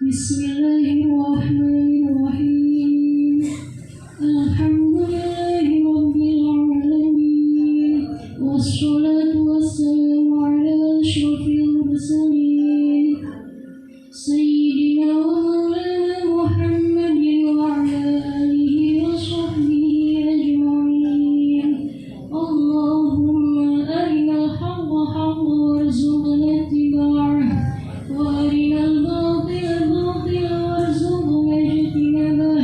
Bismillahirrahmanirrahim. Alhamdulillahi rabbil alamin. Wassalatu wassalamu ala asyrafil mursalin. Sayyidina wa maulana Muhammadin wa ala alihi wa sahbihi ajma'in. Allahumma arinal haqqa haqqan warzuqna ittiba'ah wa arinal batila batila warzuqna ijtinabah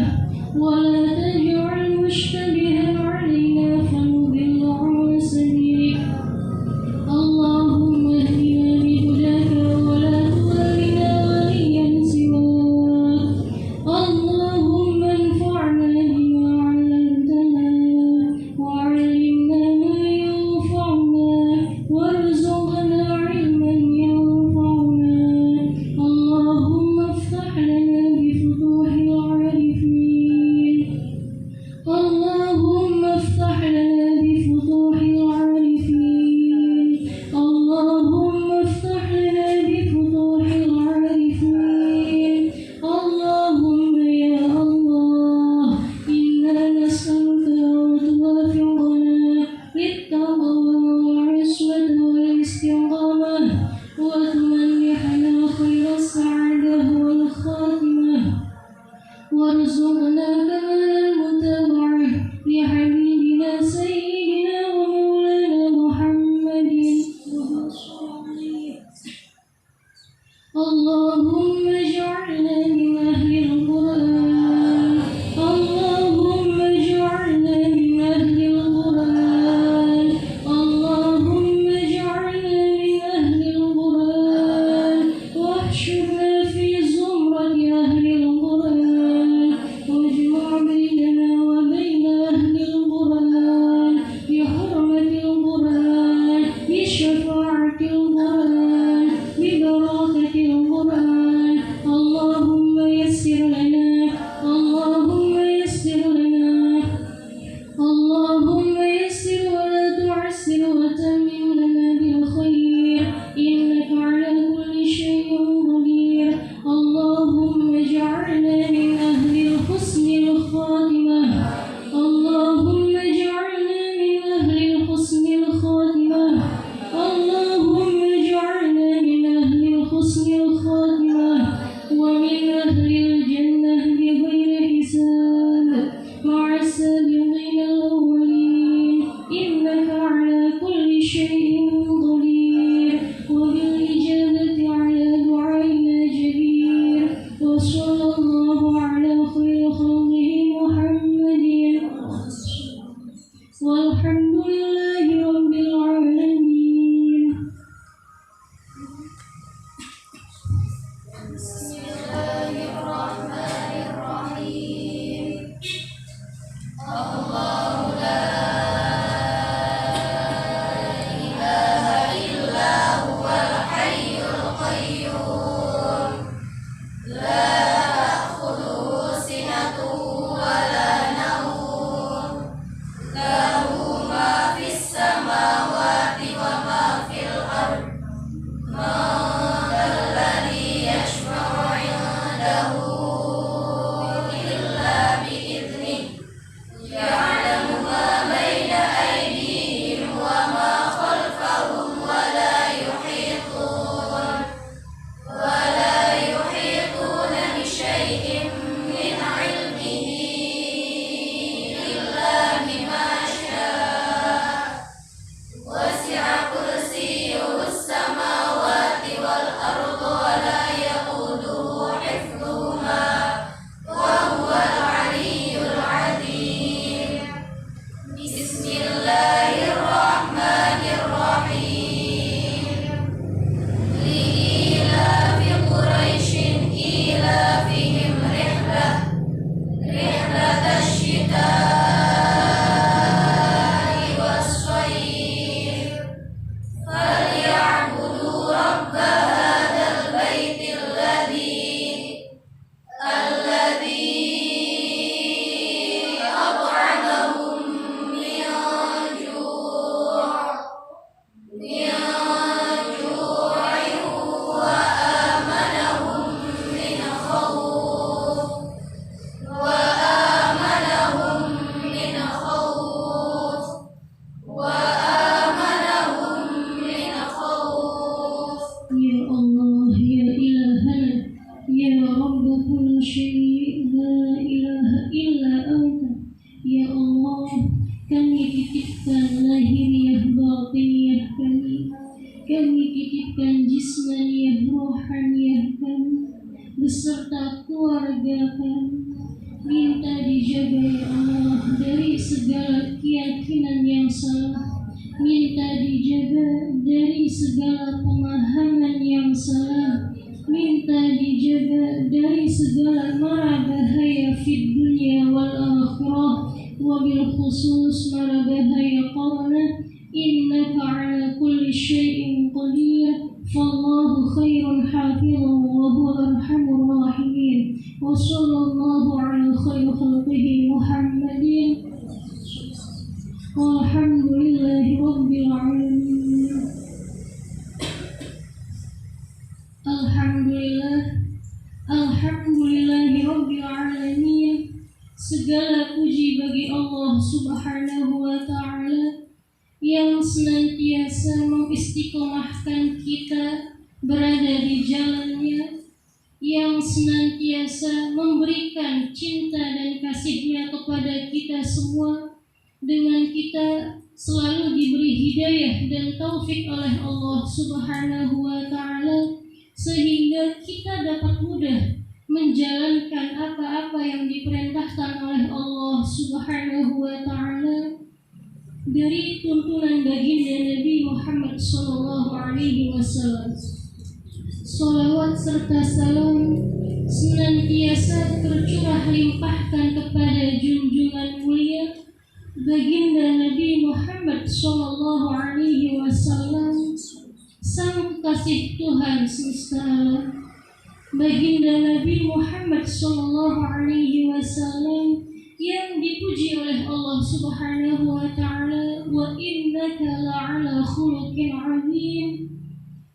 wa la taj'al mushtabihan 'alaina fanudilla 'an sabilik. Allahumma ihdina bihudaka wa la tuwallina waliyan siwak. Allahumma anfa'na bima 'allamtana wa 'allimna ma yanfa'una warzuqna 'ilman yanfa'una. Allahumma iftah lana bi futuhil 'arifin. Allahumma iftah lana bi futuhil 'arifin. Allahumma iftah lana bi futuhil 'arifin. Allahumma ya Allah, inna nas'aluka an tuwaffiqna lit-taqwa wal-'ismata wal-istiqamah wa tumannihna khairas sa'adah wal-khatimah warzuqna kamalal mutaba'ah li habibina sayyidina wa maulana Muhammadin. Allahumma ij'alna min ahlil Qur'an. Allahumma ij'alna min ahlil Qur'an. Allahumma ij'alna min ahlil Qur'an wahshurna fi zumrati ahlil Qur'an wajma' bainana wa baina ahlil Qur'an bi hurmatil Qur'an bi syafa'atil Qur'an bi barakatil Qur'an. Allahumma yassir lana. Allahumma yassir lana. Allahumma yassir wa la tu'assir wa tammim lana bil khair innaka 'ala kulli shay'in qadir. Allahumma ij'alna min ahlil husnil khatimah. Allahumma ij'alna min ahlil husnil khatimah. Allahumma ij'alna min ahlil husnil khatimah wa min ahlil jannah bi ghairi hisab ma'a sabiqina al-awwalin. Innaka 'ala kulli shay'in qadir wa bil ijabati 'ala du'aina jadir. Wa sallallahu 'ala khairi khalqihi Muhammadin walhamdulillahi rabbil alamin. الذي يشفع كل شيء لا إله إلا أنت. Ya Allah, kami titipkan lahiriah batiniah kami titipkan jismaniah rohaniah kami beserta keluarga kami. Minta dijaga ya Allah dari segala keyakinan yang salah. Minta dijaga dari segala pemahaman yang salah. Minta dijaga dari segala mara bahaya fid dunia wal akhirah, wabil khusus mara bahaya qarna. Innaka ala kulli syai'in qadir. Fallahu khairun hafizan wa huwa arhamur rahimin. Wa sallallahu ala khairi khalqihi Muhammadin. Walhamdulillahi rabbil alamin. Alhamdulillahi rabbil alamin. Segala puji bagi Allah Subhanahu wa ta'ala yang senantiasa mengistiqomahkan kita berada di jalannya, yang senantiasa memberikan cinta dan kasih-Nya kepada kita semua, dengan kita selalu diberi hidayah dan taufik oleh Allah Subhanahu wa ta'ala, sehingga kita dapat mudah menjalankan apa-apa yang diperintahkan oleh Allah Subhanahu wa ta'ala dari tuntunan baginda Nabi Muhammad sallallahu alaihi wasallam. Salawat serta salam senantiasa tercurah limpahkan kepada junjungan mulia baginda Nabi Muhammad sallallahu alaihi wasallam, sang kekasih Tuhan semesta alam. Baginda Nabi Muhammad sallallahu alaihi wasallam yang dipuji oleh Allah Subhanahu wa ta'ala, wa innaka la'ala khuluqin 'azim.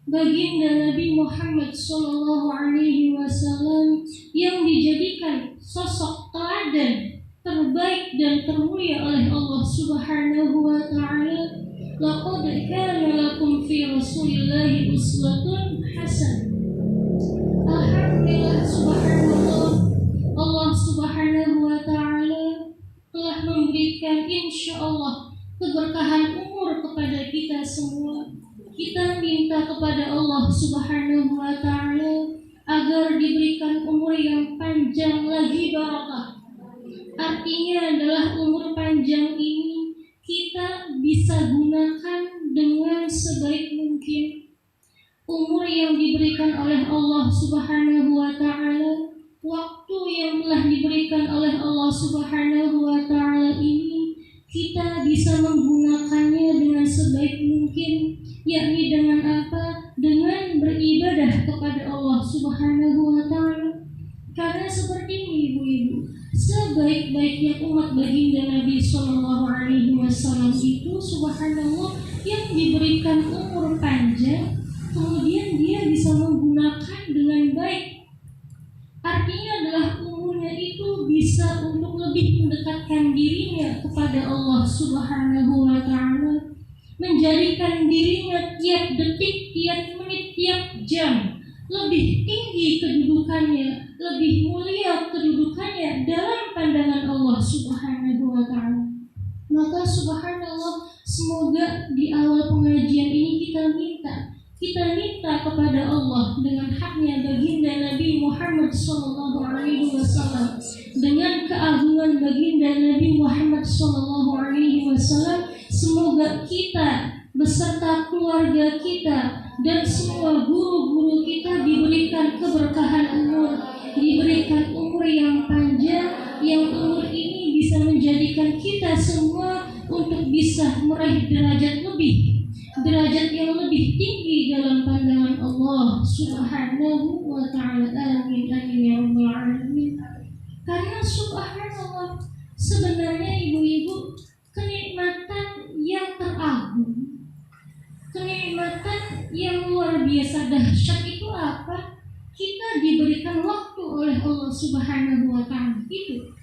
Baginda Nabi Muhammad sallallahu alaihi wasallam yang dijadikan sosok teladan terbaik dan termulia oleh Allah Subhanahu wa ta'ala. Laqad kana lakum fi Rasulillahi uswatun hasanah. Alhamdulillah, subhanallah, Allah Subhanahu wa ta'ala telah memberikan insyaallah keberkahan umur kepada kita semua. Kita minta kepada Allah Subhanahu wa ta'ala agar diberikan umur yang panjang lagi barakah. Artinya adalah umur panjang ini kita bisa gunakan dengan sebaik mungkin. Umur yang diberikan oleh Allah Subhanahu wa ta'ala, waktu yang telah diberikan oleh Allah Subhanahu wa ta'ala ini, kita bisa menggunakannya dengan sebaik mungkin, yakni dengan apa? Dengan beribadah kepada Allah Subhanahu wa ta'ala. Karena seperti ini ibu-ibu, sebaik-baiknya umat baginda Nabi sallallahu alaihi wasallam itu subhanallah yang diberikan umur panjang, kemudian dia bisa menggunakan dengan baik. Artinya adalah umurnya itu bisa untuk lebih mendekatkan dirinya kepada Allah Subhanahu wa ta'ala, menjadikan dirinya tiap detik, tiap menit, tiap jam lebih tinggi kedudukannya, lebih mulia kedudukannya dalam pandangan Allah Subhanahu wa ta'ala. Maka subhanallah, semoga di awal pengajian ini kita minta kepada Allah dengan haknya baginda Nabi Muhammad sallallahu alaihi wasallam, dengan keagungan baginda Nabi Muhammad sallallahu alaihi wasallam, semoga kita beserta keluarga kita dan semua guru-guru kita diberikan keberkahan umur, diberikan umur yang panjang, yang umur ini bisa menjadikan kita semua untuk bisa meraih derajat yang lebih tinggi dalam pandangan Allah Subhanahu wa ta'ala. Amin amin ya rabbal alamin. Karena subhanallah, sebenarnya ibu-ibu, kenikmatan yang teragung, kenikmatan yang luar biasa dahsyat itu apa? Kita diberikan waktu oleh Allah Subhanahu wa ta'ala. Itu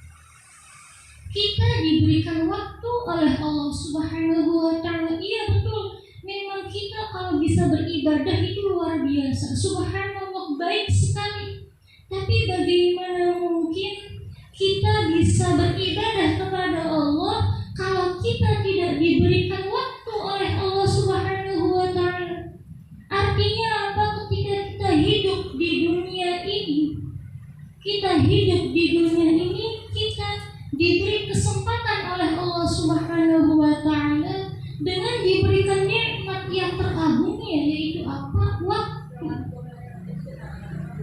kita diberikan waktu oleh Allah Subhanahu wa ta'ala. Iya betul, memang kita kalau bisa beribadah itu luar biasa, subhanallah, baik sekali. Tapi bagaimana kita hidup di dunia ini, kita diberi kesempatan oleh Allah Subhanahu wa Ta'ala dengan diberikan nikmat yang teragungnya, yaitu apa? Waktu.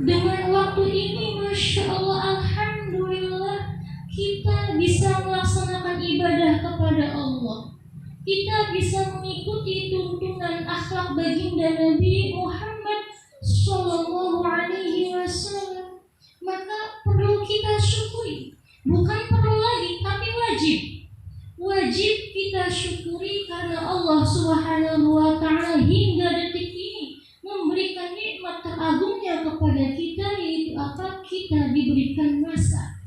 Dengan waktu ini, Masya Allah, Alhamdulillah, kita bisa melaksanakan ibadah kepada Allah. Kita bisa mengikuti tuntunan akhlak baginda Nabi Muhammad Sallallahu Alaihi Wasallam. Maka perlu kita syukuri. Bukan perlu lagi, tapi wajib. Wajib kita syukuri karena Allah Subhanahu wa Ta'ala hingga detik ini memberikan nikmat teragungnya kepada kita, yaitu apa? Kita diberikan masa,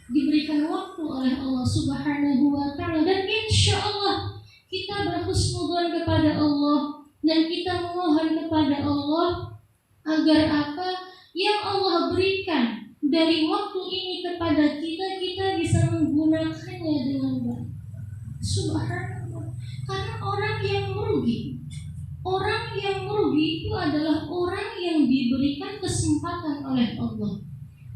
diberikan waktu oleh Allah Subhanahu wa Ta'ala, dan insya Allah kita berhusnudzon kepada Allah dan kita memohon kepada Allah agar apa yang Allah berikan dari waktu ini kepada kita, kita bisa menggunakannya dengan baik. Subhanallah. Karena orang yang merugi itu adalah orang yang diberikan kesempatan oleh Allah,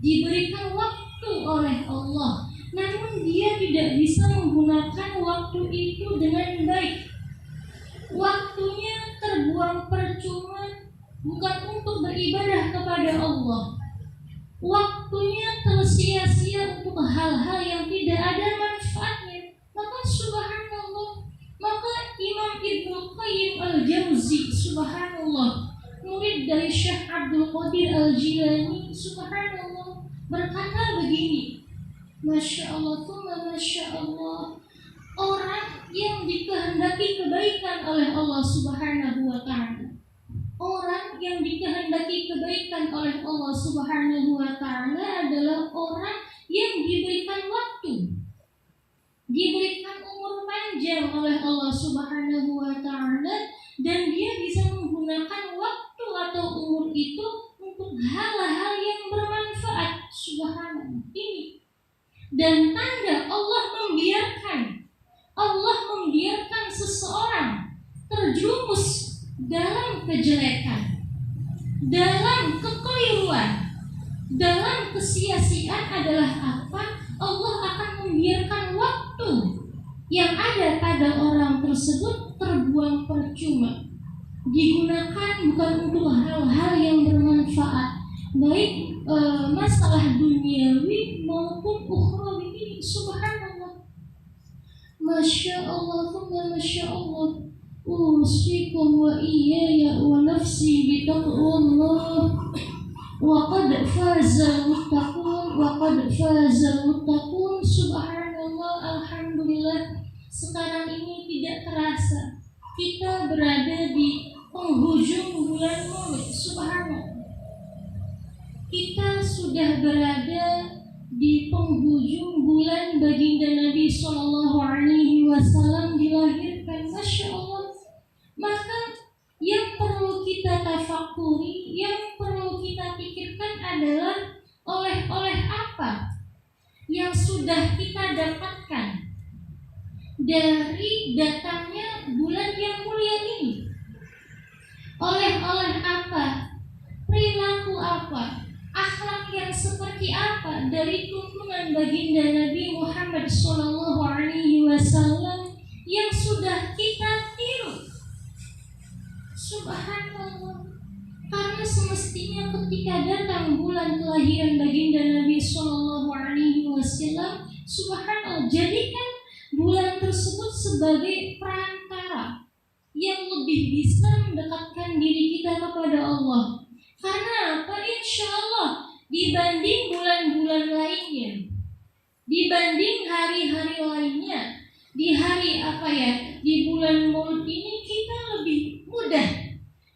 diberikan waktu oleh Allah, namun dia tidak bisa menggunakan waktu itu dengan baik. Waktunya terbuang percuma, bukan untuk beribadah kepada Allah. Waktunya tersia-sia untuk hal-hal yang tidak ada manfaatnya. Maka subhanallah, maka Imam Ibnu Qayyim al-Jauzi, subhanallah, murid dari Syekh Abdul Qadir al-Jilani, subhanallah, berkata begini, Masya Allah, Masya Allah, orang yang dikehendaki kebaikan oleh Allah Subhanahu wa Ta'ala, orang yang dikehendaki kebaikan oleh Allah Subhanahu wa Ta'ala adalah orang yang diberikan waktu, diberikan umur panjang oleh Allah Subhanahu wa Ta'ala, dan dia bisa menggunakan waktu atau umur itu untuk hal-hal yang bermanfaat. Subhanallah. Ini dan tanda Allah membiarkan seseorang terjerumus dalam kejelekan, dalam kekeliruan, dalam kesia-siaan adalah apa? Allah akan membiarkan waktu yang ada pada orang tersebut terbuang percuma, digunakan bukan untuk hal-hal yang bermanfaat, baik masalah duniawi maupun ukhrawi. Subhanallah. Masya Allah, Masya Allah. Usikum wa iyaya wa nafsi bitaqwallah. Wa qad fazal muttaqun, wa qad fazal muttaqun. Subhanallah, alhamdulillah. Sekarang ini tidak terasa kita berada di penghujung bulan Maulid. Subhanallah. Kita sudah berada di penghujung bulan baginda Nabi Sallallahu Alaihi Wasallam dilahirkan. Masya Allah. Maka yang perlu kita tafakuri, yang perlu kita pikirkan adalah oleh apa yang sudah kita dapatkan dari datangnya bulan yang mulia ini. Oleh apa, perilaku apa, akhlak yang seperti apa dari tuntunan baginda Nabi Muhammad Sallallahu Alaihi Wasallam yang sudah kita tiru. Subhanallah. Karena semestinya ketika datang bulan kelahiran baginda Nabi Sallallahu Alaihi Wasallam, subhanallah, jadikan bulan tersebut sebagai perantara yang lebih bisa mendekatkan diri kita kepada Allah. Karena apa? Insya Allah dibanding bulan-bulan lainnya, dibanding hari-hari lainnya, di hari di bulan Maulid ini kita lebih mudah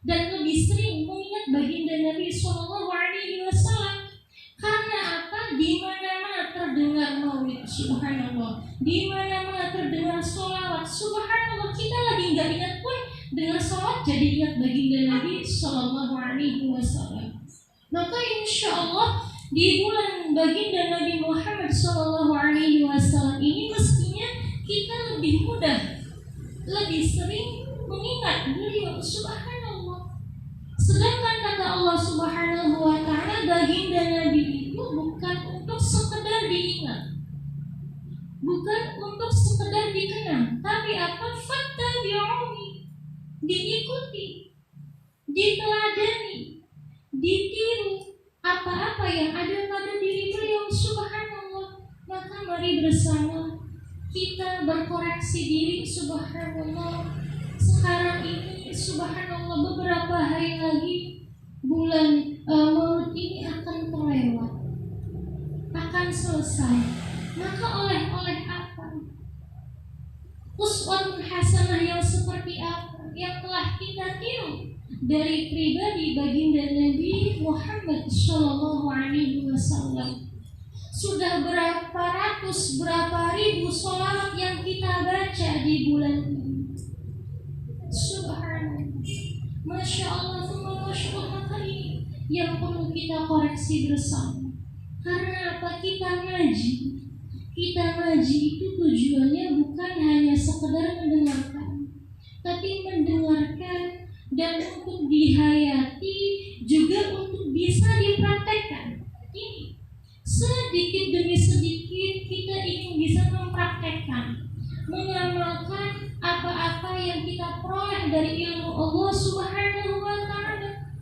dan lebih sering mengingat baginda Nabi Sallallahu Alaihi Wasallam. Karena apa? Di mana-mana terdengar Maulid, subhanallah. Di mana-mana terdengar sholawat, subhanallah. Kita lagi nggak ingat pun dengan sholawat jadi ingat baginda Nabi Sallallahu Alaihi Wasallam. Maka insya Allah di bulan baginda Nabi Muhammad Sallallahu Alaihi Wasallam ini mestinya kita lebih mudah, lebih sering mengingat beliau, subhanallah. Sedangkan kata Allah Subhanahu wa Ta'ala, baginda Nabi itu bukan bukan untuk sekedar dikenang, tapi apa? Fattabi'uni, diikuti, diteladani, ditiru apa-apa yang ada pada diri beliau. Subhanallah. Maka mari bersama kita berkoreksi diri. Subhanallah. Sekarang ini subhanallah, beberapa hari lagi bulan Maulid ini akan terlewat, akan selesai. Maka oleh apa? Uswatun hasanah yang seperti apa yang telah kita tiru dari pribadi baginda Nabi Muhammad Shallallahu Alaihi Wasallam? Sudah berapa ratus, berapa ribu sholawat yang kita baca di bulan ini. Subhanallah. Masya Allah, Masya Allah. Maka ini yang perlu kita koreksi bersama. Karena apa? Kita ngaji itu tujuannya bukan hanya sekedar mendengarkan, tapi mendengarkan dan untuk dihayati, juga untuk bisa dipraktekkan. Ini sedikit demi sedikit kita ingin bisa mempraktekkan, mengamalkan apa-apa yang kita peroleh dari ilmu Allah Subhanahu wa Ta'ala.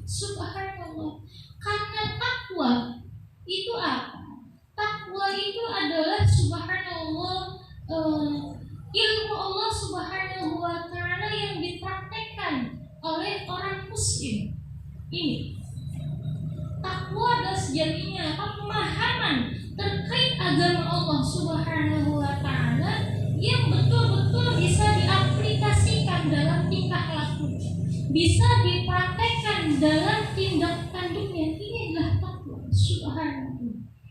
Subhanallah. Karena takwa itu apa? Takwa itu adalah subhanallah, ilmu Allah Subhanahu wa Ta'ala yang dipraktekkan oleh orang muslim. Ini takwa adalah sejatinya pemahaman terkait agama Allah Subhanahu wa Ta'ala yang betul-betul bisa diaplikasikan dalam tingkah laku, bisa dipraktekkan dalam tindak tanduknya. Ini adalah takwa. Subhanallah.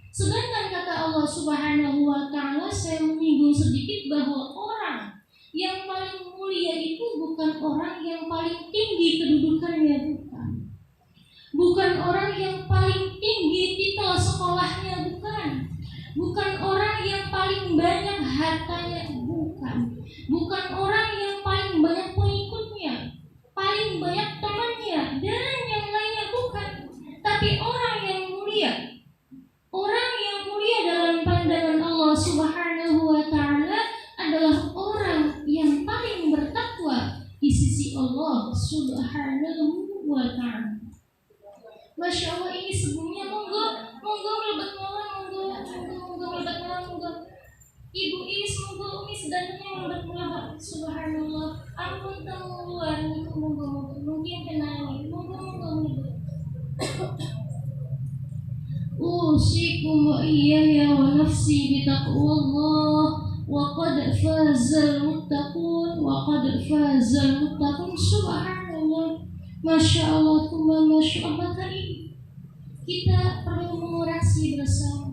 Sedangkan kata Allah Subhanahu wa Ta'ala, saya menyinggung sedikit bahwa orang yang paling mulia itu bukan orang yang paling tinggi kedudukannya, bukan orang yang paling tinggi titel sekolahnya, bukan orang yang paling banyak hartanya, bukan orang yang paling banyak pengikutnya, paling banyak temannya, dan yang lainnya, bukan. Tapi orang yang mulia dalam pandangan Allah Subhanahu wa Ta'ala adalah orang yang paling bertakwa di sisi Allah Subhanahu wa Ta'ala. Masya Allah, ini sebelumnya monggo melebat malam, monggo Ibu ini semoga Umi sedangnya melebat. Subhanallah. Ampun temuan, monggo mungkin kenali, monggo. Usikum wa iyaya wa nafsi bitaqwallah wa qad fazal muttaqun. Subhanallah. Masya Allah, Masya Allah. Maka ini kita perlu mengoreksi bersama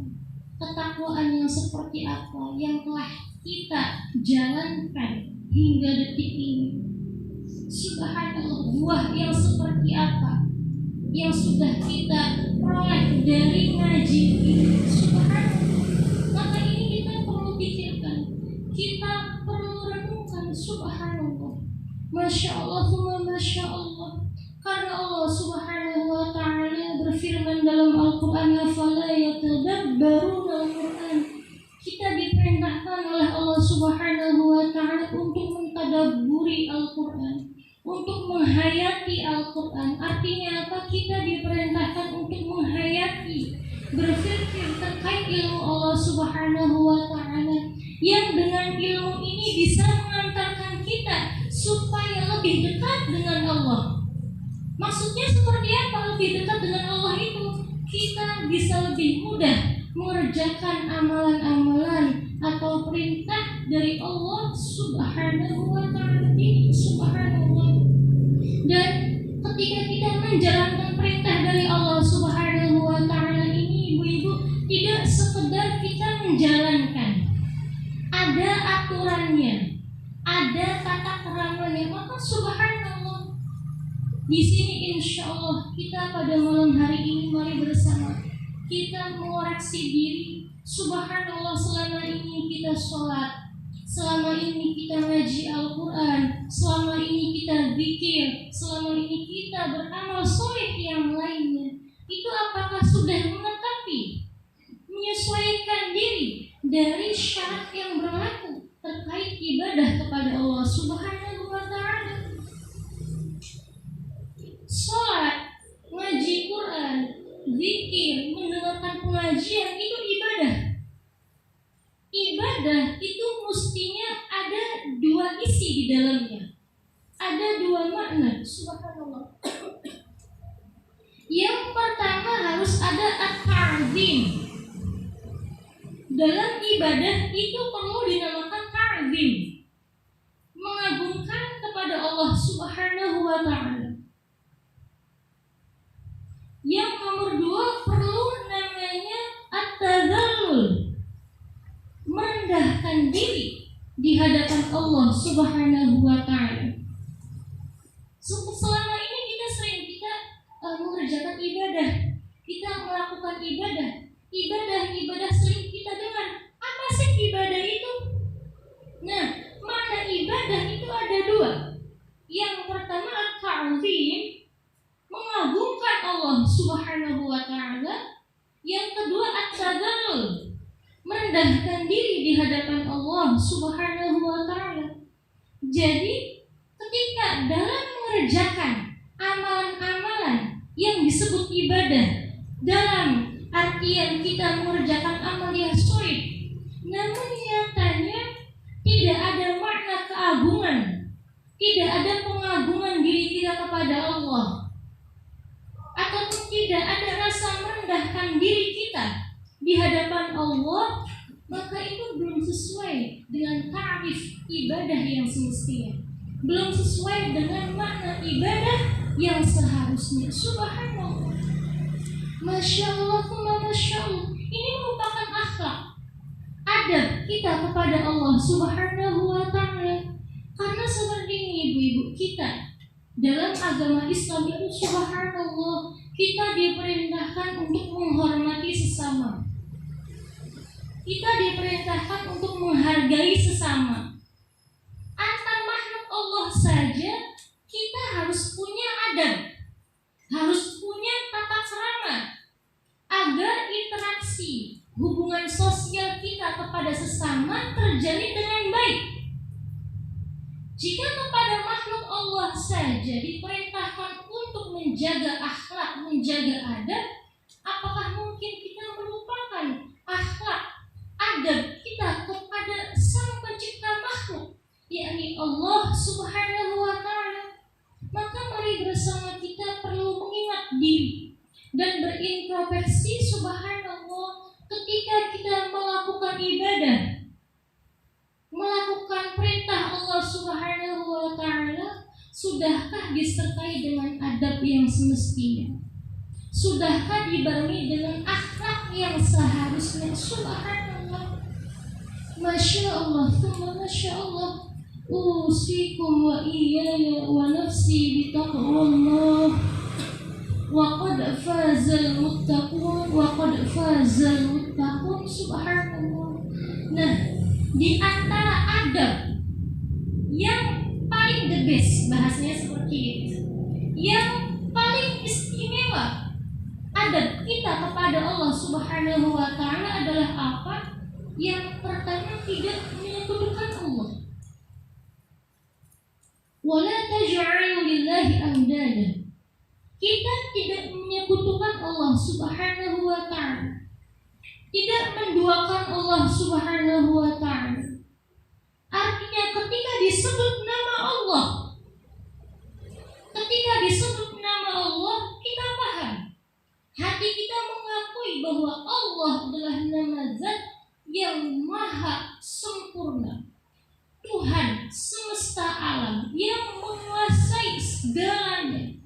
ketakwaan yang seperti apa yang telah kita jalankan hingga detik ini. Subhanallah, buah yang seperti apa yang sudah kita peroleh dari ngaji ini. Subhanallah. Maka ini kita perlu pikirkan, kita perlu renungkan. Subhanallah. Masya Allah, Masya Allah. Karena Allah Subhanahu wa Ta'ala berfirman dalam Al-Quran, afala yatadabbaruna al-Quran. Kita diperintahkan oleh Allah Subhanahu wa Ta'ala untuk mentadabburi Al-Quran, untuk menghayati Al-Quran. Artinya apa? Kita diperintahkan untuk menghayati, berpikir terkait ilmu Allah Subhanahu wa Ta'ala, yang dengan ilmu ini bisa mengantarkan kita supaya lebih dekat dengan Allah. Maksudnya seperti apa lebih dekat dengan Allah itu? Kita bisa lebih mudah mengerjakan amalan-amalan atau perintah dari Allah Subhanahu wa Ta'ala. Subhanallah. Dan ketika kita menjalankan perintah dari Allah Subhanahu wa Ta'ala ini, ibu-ibu, tidak sekedar kita menjalankan, ada aturannya, ada tata keramanya. Maka subhanallah, di sini insya Allah kita pada malam hari ini mari bersama kita mengoreksi diri. Subhanallah, selama ini kita sholat, selama ini kita ngaji Al-Quran, selama ini kita zikir, selama ini kita beramal soleh yang lainnya. Itu apakah sudah menetapi, menyesuaikan diri dari syarat yang berlaku terkait ibadah kepada Allah Subhanahu wa Ta'ala. Sholat, ngaji Quran, zikir, mendengarkan pengajian itu ibadah. Ibadah itu mestinya ada dua isi di dalamnya, ada dua makna. Subhanallah. Yang pertama harus ada at-ta'zim. Dalam ibadah itu perlu dinamakan ta'zim, mengagungkan kepada Allah Subhanahu wa Ta'ala. Yang nomor dua perlu namanya at-tadzallul, merendahkan diri di hadapan Allah Subhanahu wa Ta'ala. Selama ini kita sering mengerjakan ibadah, kita melakukan ibadah sering kita dengar. Apa sih ibadah itu? Nah, makna ibadah itu ada dua. Yang pertama at-ta'zim, mengagungkan Allah Subhanahu wa Ta'ala. Yang kedua at-tadzallul, merendahkan diri di hadapan Allah Subhanahu wa Ta'ala. Jadi, ketika dalam mengerjakan amalan-amalan yang disebut ibadah, dalam artian kita mengerjakan amal yang sulit, namun nyatanya tidak ada makna keagungan, tidak ada pengagungan diri kita kepada Allah, ataupun tidak ada rasa merendahkan diri kita di hadapan Allah, maka itu belum sesuai dengan ta'rif ibadah yang semestinya, belum sesuai dengan makna ibadah yang seharusnya. Subhanallah, Masya Allah, Masya Allah. Ini merupakan akhlak, adab kita kepada Allah Subhanahu wa Ta'ala. Karena seperti ini ibu-ibu, kita dalam agama Islam itu subhanallah, kita diperintahkan untuk menghormati sesama, kita diperintahkan untuk menghargai sesama. Antar makhluk Allah saja kita harus punya adab, harus punya tata krama, agar interaksi hubungan sosial kita kepada sesama terjalin dengan baik. Jika kepada makhluk Allah saja diperintahkan untuk menjaga akhlak, menjaga adab, apakah mungkin kita melupakan akhlak, adab kita kepada Sang Pencipta makhluk, yakni Allah Subhanahu wa Ta'ala? Maka mari bersama kita perlu mengingat diri dan berintrospeksi. Subhanallah, ketika kita melakukan ibadah, melakukan perintah Allah Subhanahu wa Ta'ala, sudahkah disertai dengan adab yang semestinya? Sudahkah dibarengi dengan akhlak yang seharusnya? Subhanallah, Masya Allah, Masya Allah. Usikum wa iyaya wa nafsi bitaqwallah, wa qad fazal muttaqun, wa qad fazal muttaqun. Subhanallah. Nah, di antara adab yang paling the best, bahasanya seperti itu, yang paling istimewa adab kita kepada Allah Subhanahu wa Ta'ala adalah apa? Yang pertama, tidak menyekutukan Allah. Wala taj'alu lillahi andada. Kita tidak menyekutukan Allah Subhanahu wa Ta'ala, tidak menduakan Allah Subhanahu wa Ta'ala. Artinya ketika disebut nama Allah, ketika disebut nama Allah, kita paham, hati kita mengakui bahwa Allah adalah nama zat yang maha sempurna, Tuhan semesta alam yang menguasai segalanya,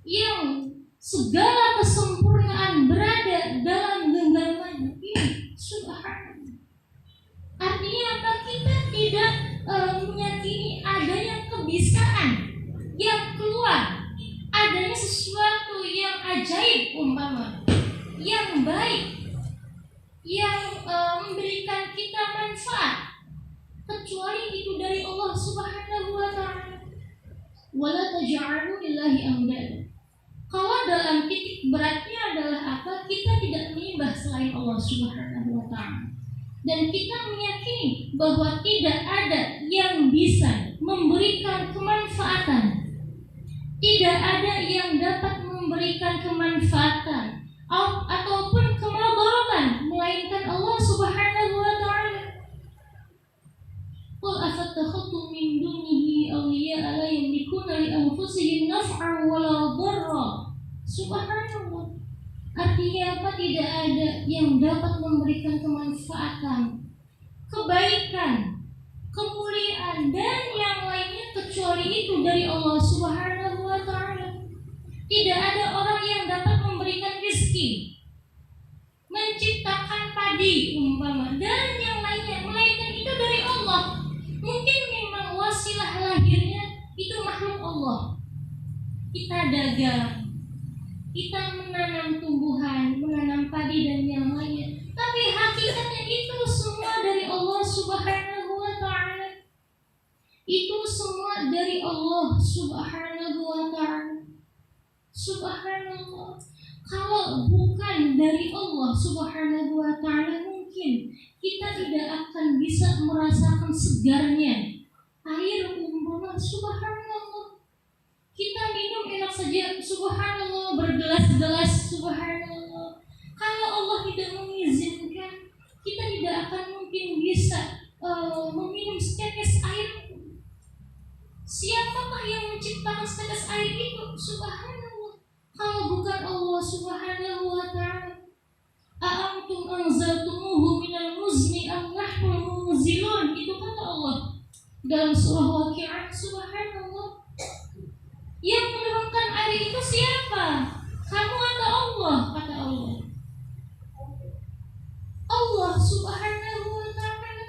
yang segala kesempurnaan berada dalam genggamannya. Ini subhanallah. Artinya apa? Kita tidak meyakini adanya kebisaan yang keluar, adanya sesuatu yang ajaib umpama, yang baik, yang memberikan kita manfaat, kecuali itu dari Allah Subhanahu wa Ta'ala. Wala taj'alu lillahi andada. Kalau dalam titik beratnya adalah apa? Kita tidak menyembah selain Allah Subhanahu wa Ta'ala. dan kita meyakini bahwa tidak ada yang bisa memberikan kemanfaatan, tidak ada yang dapat memberikan kemanfaatan ataupun kemadaratan melainkan Allah Subhanahu wa taala. Qul afattakhadtum min dunihi awliya'a la yamlikuna li anfusihim naf'an wa la dharra. Subhanallah. Artinya apa? Tidak ada yang dapat memberikan kemanfaatan, kebaikan, kemuliaan dan yang lainnya kecuali itu dari Allah Subhanahu wa taala. Tidak ada orang yang dapat memberikan rezeki, menciptakan padi umpama dan yang lainnya melainkan itu dari Allah. Mungkin memang wasilah lahirnya itu makhluk Allah. Kita dagang, kita menanam tumbuhan, menanam padi dan yang lainnya, tapi hakikatnya itu semua dari Allah Subhanahu wa taala. Itu semua dari Allah Subhanahu wa taala. Subhanallah. Kalau bukan dari Allah Subhanahu wa taala, mungkin kita tidak akan bisa merasakan segarnya air umpama. Subhanallah. Kita minum enak saja, subhanallah, bergelas-gelas, subhanallah. Kalau Allah tidak mengizinkan, kita tidak akan mungkin bisa meminum setetes air. Siapakah yang menciptakan setetes air itu? Subhanallah. Kalau bukan Allah Subhanahu wa taala. A'antum anzaltumuhu minal muzni am nahnul munzilun. Itu kata Allah dalam surah Waqi'ah. Subhanallah. Yang menurunkan air itu siapa? Kamu atau Allah? Kata Allah. Allah Subhanahu wa taala.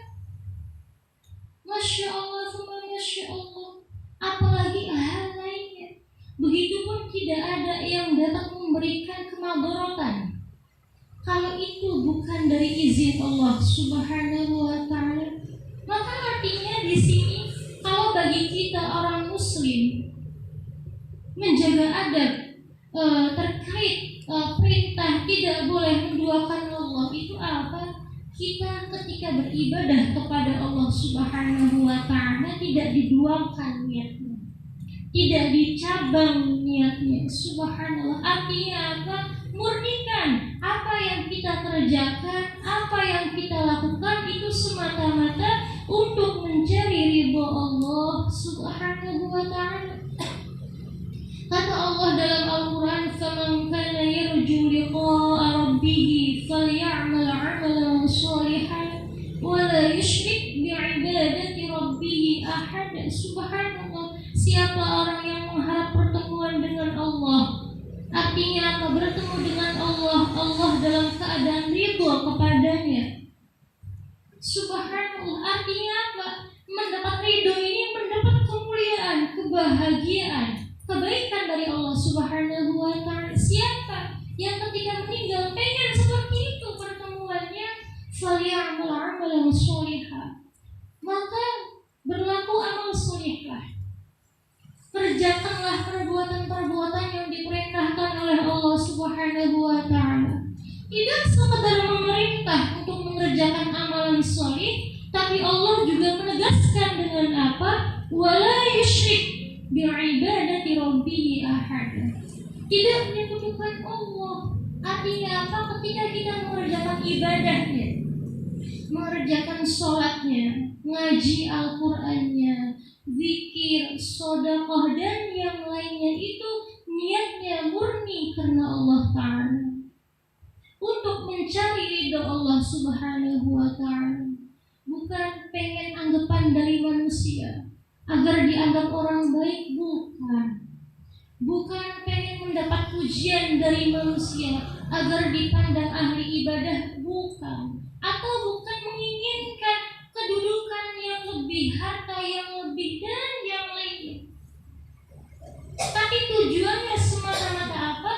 Masya Allah, Masya Allah. Apalagi hal lainnya. Begitupun tidak ada yang dapat memberikan kemadaratan kalau itu bukan dari izin Allah Subhanahu wa taala. Maka artinya di sini kalau bagi kita orang muslim menjaga adab terkait perintah tidak boleh menduakan Allah itu apa? Kita ketika beribadah kepada Allah Subhanahu wa taala tidak diduakan niatnya, tidak dicabang niatnya. Subhanallah. Artinya apa? Murnikan apa yang kita kerjakan, apa yang kita lakukan itu semata-mata untuk mencari ridha Allah Subhanahu wa taala. Kata Allah dalam Al-Quran, "Faman kana yarju liqa'a rabbih falya'mal 'amalan shalihan wa la yusyrik bi'ibadati rabbih ahad." Subhanallah. Siapa orang yang mengharap pertemuan dengan Allah, artinya apa? Bertemu dengan Allah, Allah dalam keadaan ridha kepadanya. Subhanallah. Artinya apa? Mendapat ridho ini mendapat kemuliaan, kebahagiaan, kebaikan dari Allah Subhanahu wa taala. Siapa yang ketika meninggal pengen seperti itu pertemuannya? Falya'mal 'amalan shalihan. Maka berlaku amal sholihah. Kerjakanlah perbuatan-perbuatan yang diperintahkan oleh Allah Subhanahu wa taala. Tidak sekedar memerintah untuk mengerjakan amalan sholih, tapi Allah juga menegaskan dengan apa? Wala yusyrik bi'ibadati rabbih ahad. Tidak menyekutukan Allah. Artinya apa? Ketika kita mengerjakan ibadahnya, mengerjakan sholatnya, ngaji Al-Qur'annya, zikir, sedekah dan yang lainnya itu niatnya murni karena Allah Ta'ala, untuk mencari ridha Allah Subhanahu wa taala. Bukan pengen anggapan dari manusia agar dianggap orang baik, bukan. Bukan pengen mendapat pujian dari manusia agar dipandang ahli ibadah, bukan. Atau bukan menginginkan kedudukan yang lebih, harta yang lebih dan yang lainnya. Tapi tujuannya semata-mata apa?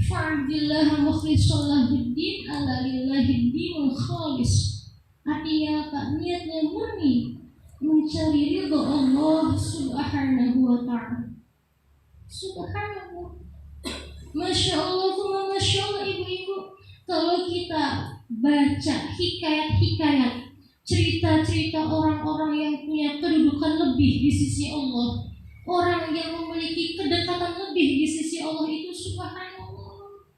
Fa'budillaha mukhlishan lahuddin ala lillahi dinul khalis. Artinya apa? Niatnya murni mencari ridha Allah Subhanahu wa ta'ala. Subhanallah. Masya Allah, Masya Allah ibu-ibu. Kalau kita baca hikayat-hikayat, cerita-cerita orang-orang yang punya kedudukan lebih di sisi Allah, orang yang memiliki kedekatan lebih di sisi Allah, itu subhanallah.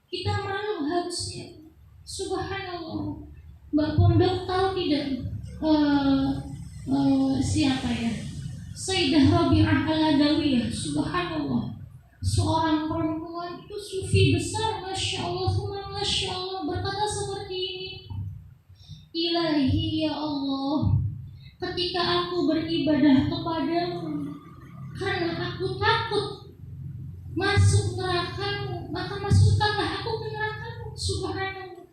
Kita malu harusnya. Subhanallah. Mbak Pondok tahu tidak siapa ya? Sayyidah Rabi'ah Al-Adawiyah. Subhanallah. Seorang perempuan itu sufi besar, Masya Allah, Masya Allah, berkata seperti ini, Ilahi ya Allah, ketika aku beribadah kepadamu karena aku takut masuk neraka-Mu, maka masukkanlah aku ke neraka-Mu. Subhanallah.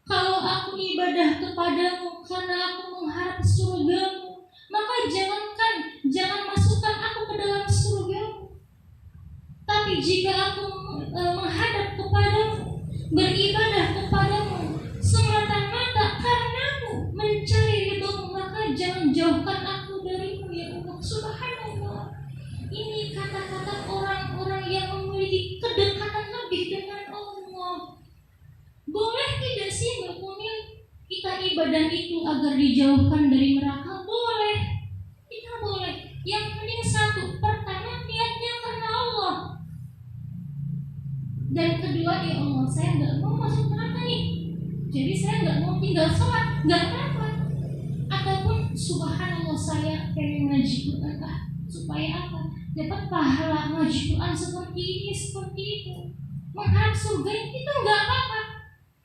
Kalau aku ibadah kepadamu karena aku mengharap surga-Mu, maka jangan masukkan aku ke dalam surga-Mu. Tapi jika aku menghadap kepadamu, beribadah kepadamu semata-mata karenamu, mencari ridho-Mu, maka jangan jauhkan aku darimu ya Allah. Subhanallah. Ini kata-kata orang-orang yang memiliki kedekatan lebih dengan Allah. Boleh tidak sih Mbak Kumil kita ibadah itu agar dijauhkan dari neraka? Boleh. Kita boleh. Yang penting satu, pertama niatnya karena Allah. Dan kedua, ya Allah, saya nggak mau masuk neraka nih. Jadi saya nggak mau tinggal sholat, nggak apa-apa. Ataupun subhanallah saya pengen ngaji Quran, supaya apa? Dapat pahala ngaji Quran seperti ini, seperti itu. Mengharap surga itu nggak apa-apa.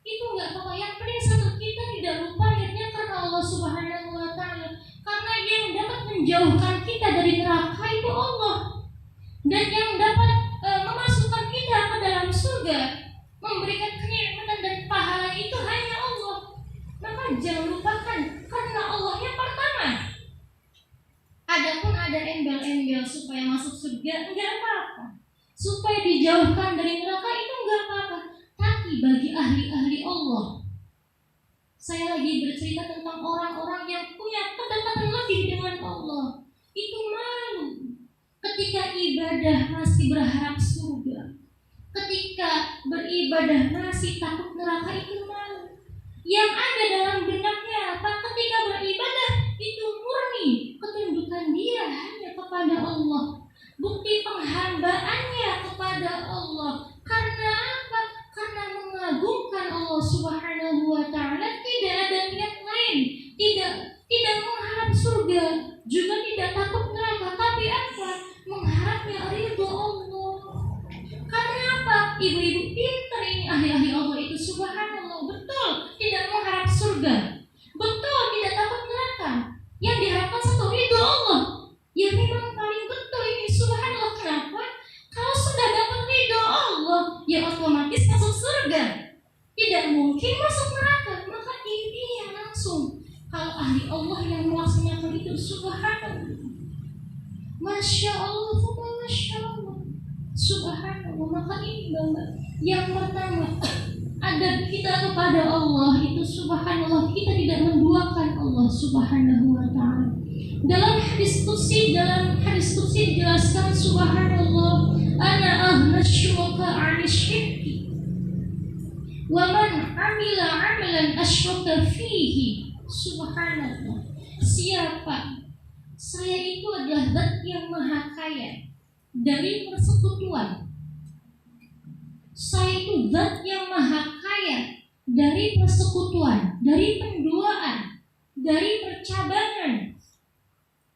Itu nggak apa-apa. Yang penting satu, kita tidak lupa niatnya karena Allah Subhanahu wa Ta'ala. Karena yang dapat menjauhkan kita dari neraka itu Allah. Dan yang dapat memasukkan kita ke dalam surga, memberikan kenikmatan dan pahala itu hanya Allah. Maka jangan lupakan karena Allah yang pertama. Adapun ada embel-embel supaya masuk surga, enggak apa-apa. Supaya dijauhkan dari neraka itu enggak apa-apa. Tapi bagi ahli-ahli Allah, saya lagi bercerita tentang orang-orang yang punya kedekatan lebih dengan Allah, itu malu ketika ibadah masih berharap surga, ketika beribadah masih takut neraka, itu malu. Yang ada dalam benaknya apa? Ketika beribadah itu murni ketundukan dia hanya kepada Allah, bukti penghambaannya kepada Allah. Karena apa? Karena mengagungkan Allah Subhanahu wa Ta'ala, tidak ada niat lain, tidak mengharap surga, juga tidak takut neraka, tapi apa? Mengharapnya ridho Allah. Karena apa? Ibu-ibu pintar ini, ahli-ahli Allah itu subhanallah, betul tidak mengharap surga, betul tidak takut neraka. Yang diharapkan satu, ridho Allah. Ya memang paling betul ini, subhanallah. Kenapa? Kalau sudah dapat ridho Allah, ya otomatis masuk surga, tidak mungkin masuk neraka. Maka intinya langsung, kalau ahli Allah yang melaksanakan itu, subhanallah, Masya Allah, Masya Allah, subhanallah. Maka ini Bapak, yang pertama, adab kita kepada Allah itu subhanallah, kita tidak menduakan Allah Subhanahu wa Ta'ala. Dalam hadis qudsi dijelaskan subhanallah, ana ahna syuraka 'ani syirki wa man 'amila 'amalan asyraka fihi. Subhanallah. Siapa? Saya itu adalah zat yang maha kaya dari persekutuan. Saya itu zat yang maha kaya dari persekutuan, dari penduaan, dari percabangan.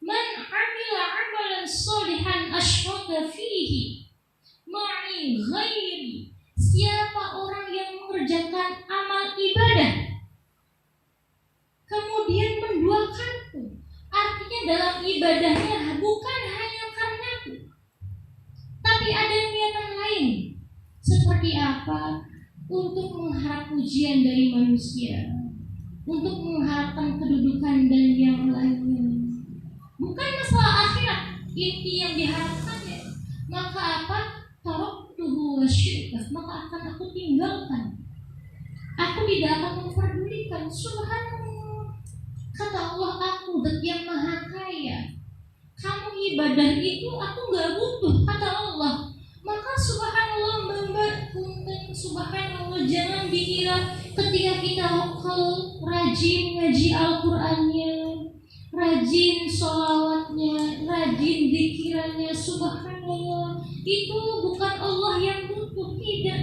Man 'amila 'amalan sholihan asyraka fihi ma'i ghairi. Siapa orang yang mengerjakan amal ibadah kemudian menduakanku, artinya dalam ibadahnya bukan hanya karenaku, tapi ada niatan lain. Seperti apa? Untuk mengharap pujian dari manusia, untuk mengharapkan kedudukan dan yang lainnya. Bukan masalah akhirat, inti yang diharapkannya. Maka apa? Taraktuhu wa syirkah, maka akan aku tinggalkan. Aku tidak akan memperdulikan. Subhanallah. Kata Allah, aku zat yang maha kaya. Kamu ibadah itu aku gak butuh, kata Allah. Maka subhanallah, Mbak, punten Subhanallah, jangan dikira ketika kita rajin ngaji Al-Qur'annya, rajin sholawatnya, rajin zikirannya, subhanallah, itu bukan Allah yang butuh. Tidak,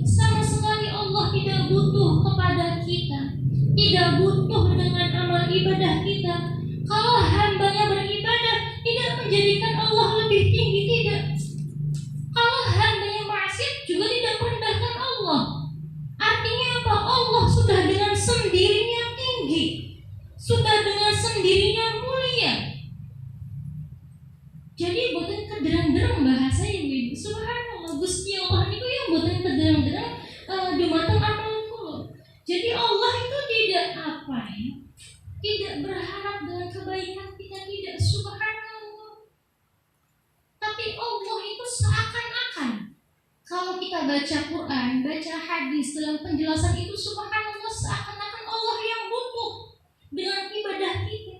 sama sekali Allah tidak butuh kepada kita, tidak butuh dengan amal ibadah kita. Kalau hambanya beribadah, tidak menjadikan Allah lebih tinggi, tidak. Kalau hambanya maksiat, juga tidak merendahkan Allah. Artinya apa? Allah sudah dengan sendirinya tinggi, sudah dengan sendirinya mulia. Jadi bukan kederang-derang bahasa ini. Subhanallah, Gusti Allah itu yang bukan kederang-derang dumateng amal kula. Jadi Allah itu tidak apa ya? Tidak berharap dengan kebaikan kita, tidak, subhanallah. Tapi Allah itu seakan-akan, kalau kita baca Quran, baca hadis dalam penjelasan itu, subhanallah, seakan-akan Allah yang butuh dengan ibadah kita.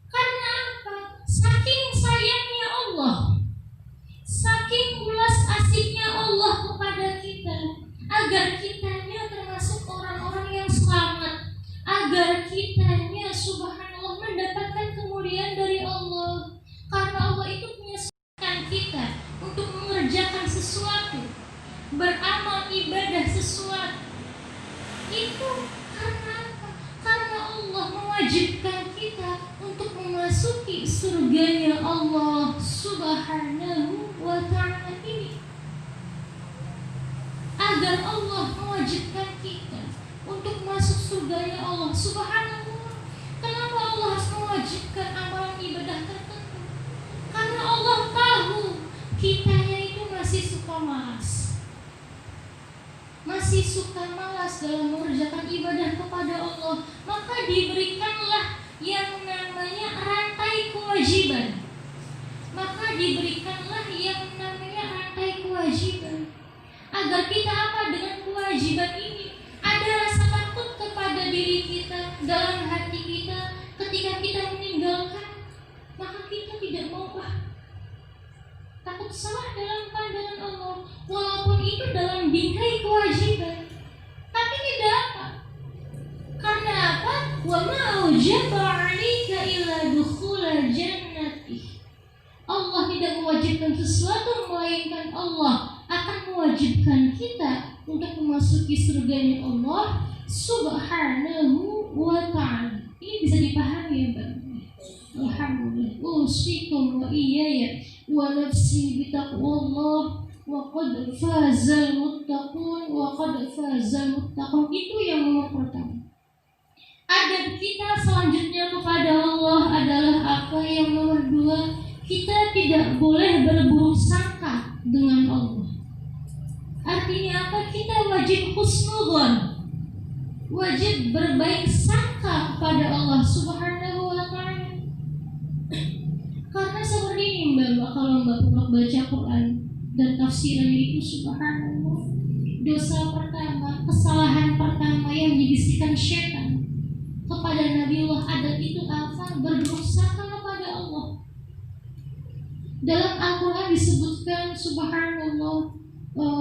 Karena apa? Saking sayangnya Allah, saking ulas asiknya Allah kepada kita, agar kitanya termasuk orang-orang yang selamat, agar kitanya subhanallah mendapatkan kemuliaan dari Allah. Karena Allah itu punya kita untuk mengerjakan sesuatu, beramal ibadah sesuatu. Itu karena apa? Karena Allah mewajibkan kita untuk memasuki surganya Allah subhanahu wa ta'ala ini. Agar Allah mewajibkan kita untuk masuk surganya Allah subhanallah. Kenapa Allah harus mewajibkan amalan ibadah tertentu? Karena Allah tahu kitanya itu masih suka malas, masih suka malas dalam mengerjakan ibadah kepada Allah. Maka diberikanlah yang namanya rantai kewajiban. Maka diberikanlah yang namanya rantai kewajiban. Agar kita apa dengan kewajiban ini? Ada rasa takut kepada diri kita, dalam hati kita ketika kita meninggalkan. Maka kita tidak mau takut salah dalam pandangan Allah, walaupun itu dalam bingkai kewajiban. Tapi tidak apa? Karena apa? Wa ma aujaba 'alaika illa dukhula jannati. Allah tidak mewajibkan sesuatu melainkan Allah akan mewajibkan kita untuk memasuki surganya Allah subhanahu wa ta'ala. Ini bisa dipahami ya Bang? Alhamdulillah. Usikum wa iyaya wa nafsi bitaqwallah wa qad fazal muttaqun wa qad fazal muttaqun. Itu yang nomor pertama. Adab kita selanjutnya kepada Allah adalah apa? Yang nomor dua, kita tidak boleh berburuk sangka dengan Allah. Artinya apa? Kita wajib husnudzon, wajib berbaik sangka kepada Allah subhanahu wa ta'ala. Karena seperti ini Mbak, kalau Mbak baca Quran dan tafsirannya itu subhanallah, dosa pertama, kesalahan pertama yang dibisikkan syaitan kepada Nabiullah Adam itu apa? Berburuk sangka kepada Allah. Dalam Al-Quran disebutkan subhanallah,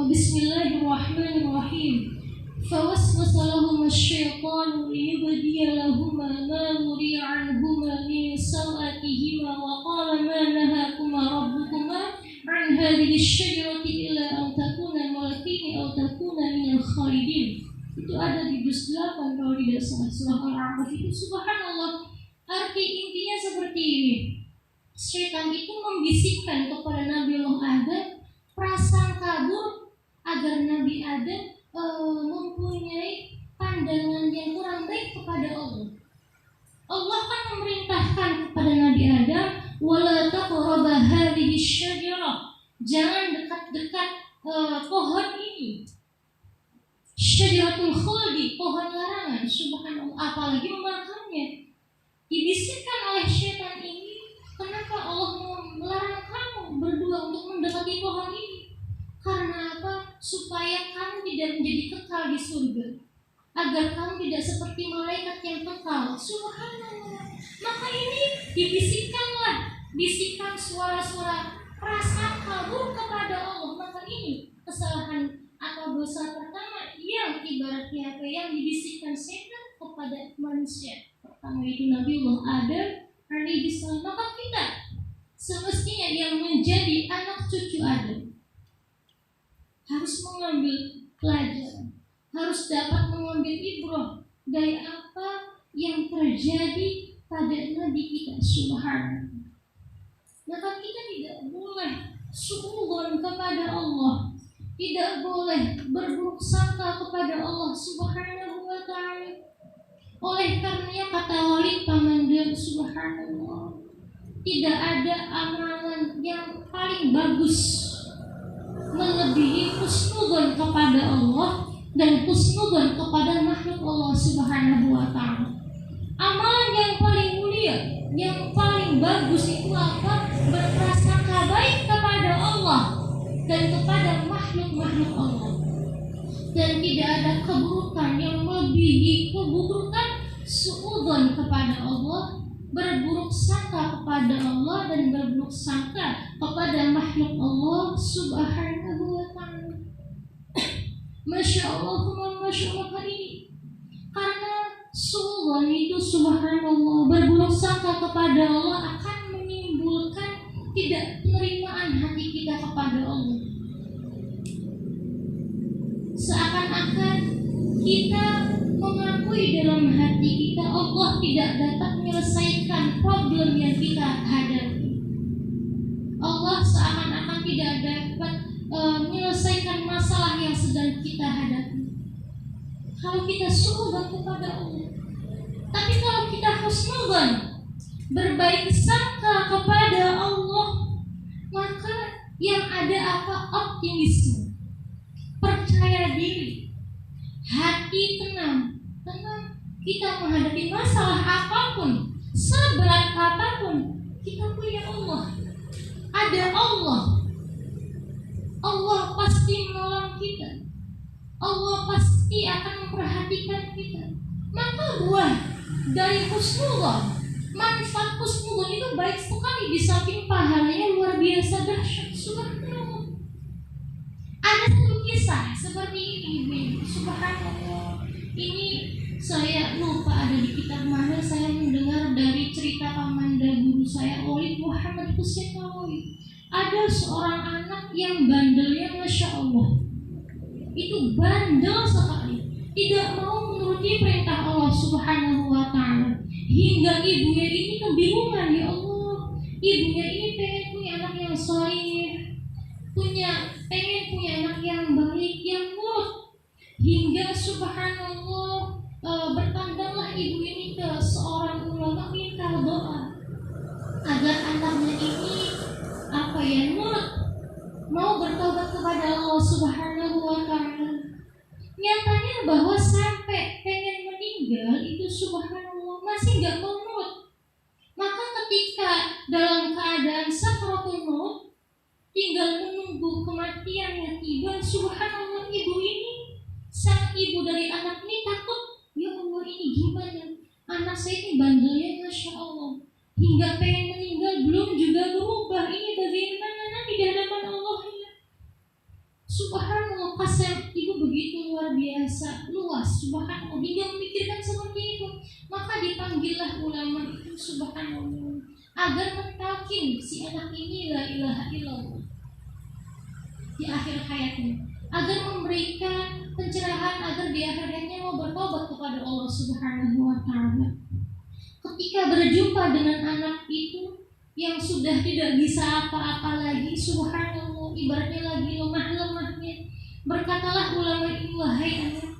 Bismillahirrahmanirrahim. Fawaswasa lahum asy-syaitanu liyubdiya lahuma ma wuri'a anhuma min sawatihima wa qala ma nahakuma rabbukuma an hadhihi asy-syajarati illa an takuna malakaini aw takuna minal khalidin. Itu ada di juz 8 kalau tidak salah, surah Al-A'raf itu. Subhanallah, arti intinya seperti ini. Syaitan itu membisikkan kepada Nabiullah Adam prasangka buruk agar Nabi Adam mempunyai pandangan yang kurang baik kepada Allah. Allah kan memerintahkan kepada Nabi Adam, wala taqraba hadhihi syajarah, jangan dekat-dekat pohon ini. Syajaratul khuldi, pohon larangan. Subhanallah, apalagi memakannya. Dibisikkan oleh syaitan ini, kenapa Allah melarang kamu berdua untuk mendekati pohon ini? Karena apa? Supaya kamu tidak menjadi kekal di surga, agar kamu tidak seperti malaikat yang kekal. Subhanallah. Maka ini dibisikkanlah, bisikan suara-suara prasangka buruk kepada Allah. Maka ini kesalahan atau dosa pertama yang dibisikkan setan kepada manusia. Pertama itu Nabiullah Adam alaihi salam. Maka kita semestinya yang menjadi anak cucu Adam harus mengambil pelajaran, harus dapat mengambil ibrah dari apa yang terjadi pada Nabi kita subhanahu. Maka kita tidak boleh suudzon kepada Allah, tidak boleh berburuk sangka kepada Allah subhanahu wa ta'ala. Oleh karenanya kata Walid Pamandang subhanallah, tidak ada amalan yang paling bagus melebihi husnudzon kepada Allah dan husnudzon kepada makhluk Allah subhanahu wa ta'ala. Amalan yang paling mulia, yang paling bagus itu apa? Berprasangka baik kepada Allah dan kepada makhluk-makhluk Allah. Dan tidak ada keburukan yang melebihi keburukan suudzon kepada Allah, berburuk sangka kepada Allah dan berburuk sangka kepada makhluk Allah subhanahu wa ta'ala. Masya Allah, Masya Allah hari ini. Karena suudzon itu subhanallah, berburuk sangka kepada Allah akan menimbulkan tidak penerimaan hati kita kepada Allah. Seakan-akan kita mengakui dalam hati kita Allah tidak dapat menyelesaikan problem yang kita hadapi. Allah seakan-akan tidak dapat menyelesaikan masalah yang sedang kita hadapi. Kalau kita suudzon kepada Allah, tapi kalau kita husnudzon, berbaik sangka kepada Allah, maka yang ada apa? Optimisme, percaya diri, hati tenang. Kita menghadapi masalah apapun, seberat apapun, kita punya Allah. Ada Allah. Allah pasti menolong kita. Allah pasti akan memperhatikan kita. Maka buah dari husnudzon, manfaat husnudzon itu baik sekali, di samping pahalanya luar biasa dahsyat. Subhanallah. Ada satu kisah seperti ini, subhanallah. Ini saya lupa ada di kitab mana, saya mendengar dari cerita pamanda guru saya Walid Muhammad Husain Nawawi. Ada seorang anak yang bandelnya Masya Allah. Itu bandel sekali, tidak mau menuruti perintah Allah subhanahu wa ta'ala. Hingga ibunya ini kebingungan, ya Allah, ibunya ini pengen punya anak yang soleh, pengen punya anak yang baik, yang nurut. Hingga subhanallah, bertandanglah ibu ini ke seorang ulama minta doa agar anaknya ini nurut, mau bertobat kepada Allah subhanahu wa ta'ala. Nyatanya bahwa sampai pengen meninggal itu subhanallah masih gak mau nurut. Maka ketika dalam keadaan sakratul maut, tinggal menunggu kematiannya tiba, subhanallah ibu ini, sang ibu dari anak ini takut, ya Allah ini gimana, anak saya ini bandelnya Masya Allah, hingga pengen meninggal belum juga berubah, ini bagaimana nanti di hadapan Allah ya. Subhanallah, kasih ibu begitu luar biasa, luas, subhanallah, hingga memikirkan seperti itu. Maka dipanggillah ulama itu subhanallah, agar mentalkin si anak ini la ilaha illallah di akhir hayatnya, agar memberikan pencerahan agar di akhir hayatnya mau bertobat kepada Allah subhanahu wa ta'ala. Ketika berjumpa dengan anak itu yang sudah tidak bisa apa-apa lagi, subhanallah, ibaratnya lagi lemah-lemahnya, berkatalah ulama itu, wahai anak,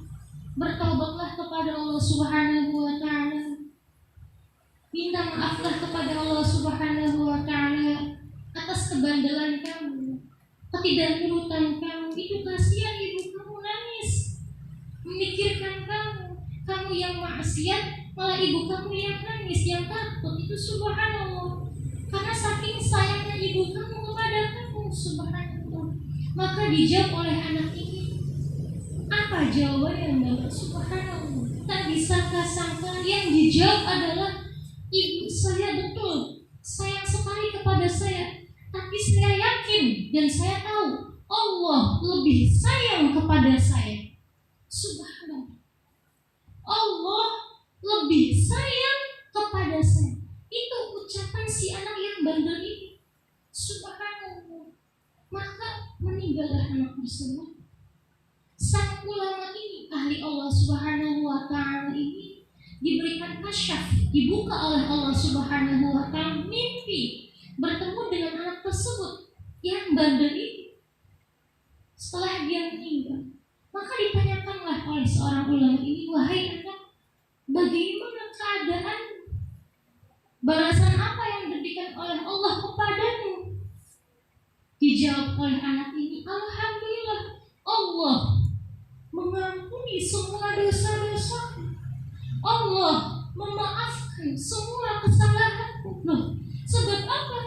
bertobatlah kepada Allah subhanahu wa ta'ala, minta maaflah kepada Allah subhanahu wa ta'ala atas kebandelan kamu, ketidaknurutan kamu. Itu kasihan ibu kamu nangis memikirkan kamu yang maksiat, malah ibu kamu yang nangis, yang takut. Itu subhanallah, karena saking sayangnya ibu kamu kepada kamu, subhanallah. Maka dijawab oleh anak ini, apa jawabannya Mbak? Subhanallah, tak disangka-sangka yang dijawab adalah, ibu saya betul sayang sekali kepada saya, tapi saya yakin dan saya tahu Allah lebih sayang kepada saya. Subhanallah. Allah lebih sayang kepada saya. Itu ucapan si anak yang bandel ini. Subhanallah. Maka meninggallah anak tersebut. Sang ulama ini, ahli Allah Subhanahu wa ta'ala ini, diberikan kasyaf, dibuka oleh Allah Subhanahu wa ta'ala mimpi bertemu dengan anak tersebut yang bandel ini. Setelah dia meninggal, maka ditanyakanlah oleh seorang ulama ini, wahai anak, bagaimana keadaan, balasan apa yang diberikan oleh Allah kepadamu? Dijawab oleh anak ini, alhamdulillah, Allah mengampuni semua dosa-dosa, Allah memaafkan semua kesalahanku. Loh, sebab apa?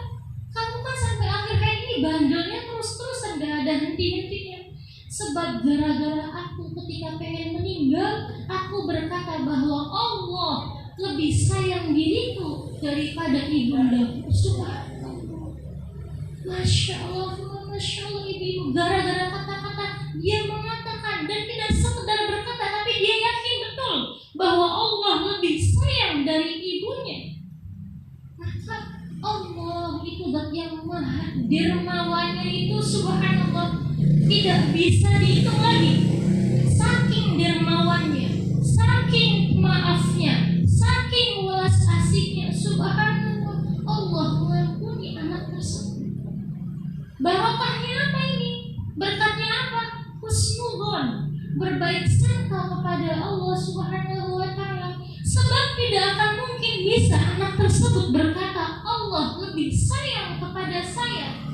Kamu kan sampai akhir hayat ini bandelnya terus-terusan, gak ada henti-hentinya. Sebab gara-gara aku ketika pengen meninggal, aku berkata bahwa Allah lebih sayang diriku daripada ibundaku. Subhanallah. Masya Allah, Masya Allah, ibu. Gara-gara kata-kata dia mengatakan, dan tidak sekedar berkata, tapi dia yakin betul bahwa Allah lebih sayang dari ibunya. Maka Allah itu zat yang maha dermawannya itu, subhanallah, tidak bisa dihitung lagi. Saking dermawannya, saking maafnya, saking welas asihnya, subhanallah, Allah mengampuni anak tersebut. Barokahnya apa ini? Berkatnya apa? Husnudzon, berbaik sangka kepada Allah Subhanahu wa ta'ala. Sebab tidak akan mungkin bisa anak tersebut berkata Allah lebih sayang kepada saya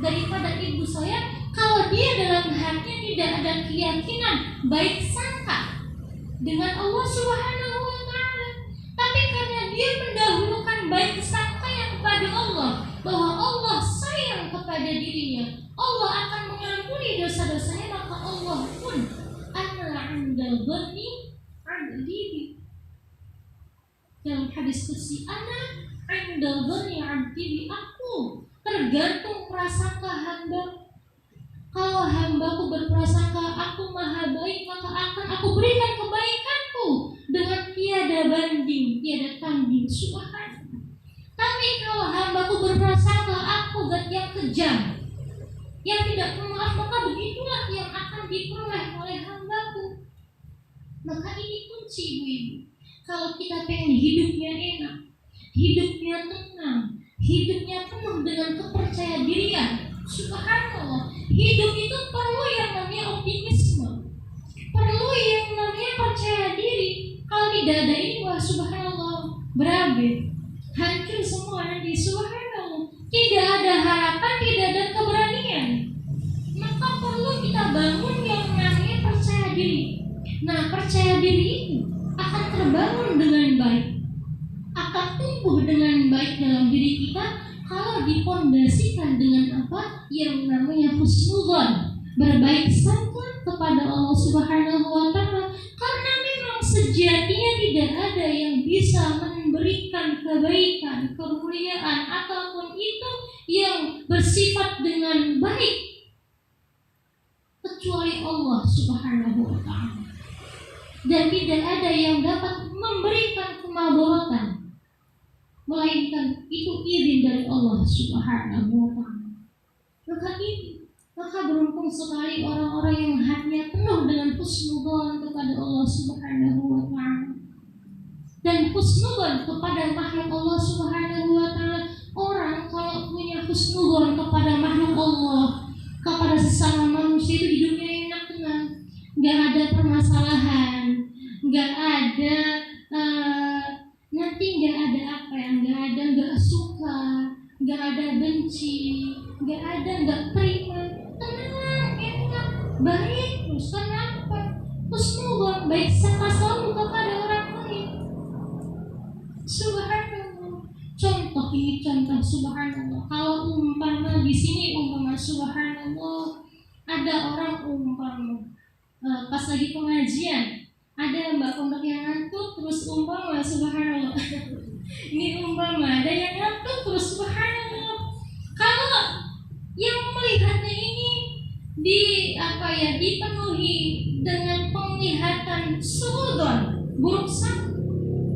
daripada ibu saya kalau dia dalam hatinya tidak ada keyakinan baik sangka dengan Allah Subhanahu wa ta'ala. Tapi karena dia mendahulukan baik sangkanya kepada Allah, bahwa Allah sayang kepada dirinya, Allah akan mengampuni dosa-dosanya, maka Allah pun ana 'inda dhanni 'abdi. Dalam hadis qudsi, ana 'inda dhanni 'abdi, aku tergantung prasangka hamba. Kalau hambaku berprasangka aku maha baik, maka akan aku berikan kebaikanku dengan tiada banding, tiada tanding. Subhanallah. Tapi kalau hambaku berprasangka aku zat yang kejam, yang tidak pemaaf, maka begitulah yang akan diperoleh oleh hambaku. Maka ini kunci, ibu-ibu. Kalau kita pengen hidupnya enak, hidupnya tenang, hidupnya penuh dengan kepercayaan dirian, subhanallah, hidup itu perlu yang namanya optimisme, perlu yang namanya percaya diri. Kalau tidak ada ini, wah subhanallah, berabe, hancur semua nanti, subhanallah. Tidak ada harapan, tidak ada keberanian. Maka perlu kita bangun yang namanya percaya diri. Nah, percaya diri itu akan terbangun dengan baik, akan tumbuh dengan baik dalam diri kita kalau dipondasikan dengan apa? Yang namanya husnudzon, berbaik sangka kepada Allah Subhanahu wa ta'ala. Karena memang sejatinya tidak ada yang bisa memberikan kebaikan, kemuliaan apapun itu yang bersifat dengan baik kecuali Allah Subhanahu wa ta'ala. Dan tidak ada yang dapat memberikan kemadaratan melainkan itu izin dari Allah Subhanahu wa ta'ala. Maka beruntung sekali orang-orang yang hatinya penuh dengan husnudzon kepada Allah Subhanahu wa ta'ala. Dan husnudzon kepada makhluk Allah Subhanahu wa ta'ala. Orang kalau punya husnudzon kepada makhluk Allah, kepada sesama manusia, itu hidupnya enak, tenang, gak ada permasalahan, gak ada nanti gak ada apa yang gak suka, gak ada benci, gak ada gak terima, tenang, enak, baik terus. Kenapa? Husnudzon, baik sangka selalu kepada orang lain. Subhanallah. Contoh ini contoh, subhanallah. Kalau umpama di sini umpama subhanallah, ada orang umpama pas lagi pengajian, ada mbak pondok yang ngantuk terus umpama subhanallah. Ini umpama ada yang ngantuk terus subhanallah. Kalau yang melihatnya ini dipenuhi dengan penglihatan suudzon, buruk sangka.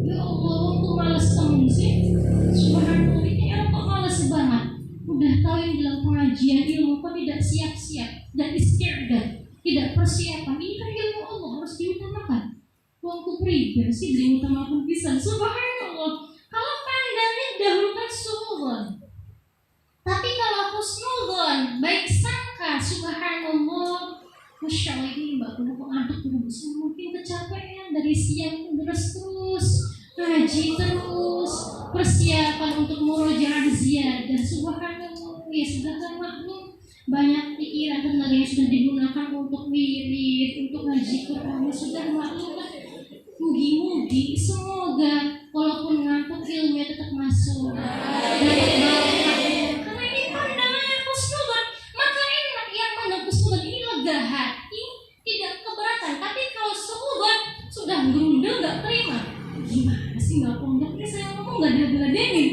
Ya Allah, waktu males temen sih. Subhanallah, ini orang kok males banget. Udah tahu yang dalam pengajian ilmu kok tidak siap-siap dan istiadat, tidak persiapan. Ini kan ilmu Allah harus diutamakan. Waktu pribadi sih diutamakan bisa. Subhanallah. Kalau pandangnya dahulukan suudzon. Tapi kalau husnudzon, baik sangka, subhanallah. Masya Allah, ini mbak kok ngantuk terus. Mungkin kecapean dari siang terus ngaji terus, persiapan untuk murojaah ziyadah. Subhanallah, ya sudah kan maklum, banyak pikiran tenaga yang sudah digunakan untuk wirid, untuk ngaji Quran. Sudah maklum kan. Mugi-mugi semoga walaupun ngantuk ilmunya tetap masuk dari bawah. Karena ini pandangannya husnudzon, maka enak yang pandang husnudzon ini lega hati, tidak keberatan. Tapi kalau suudzon sudah gerundel nggak terima, gimana sih nggak pondok ini saya ngomong nggak diladenin.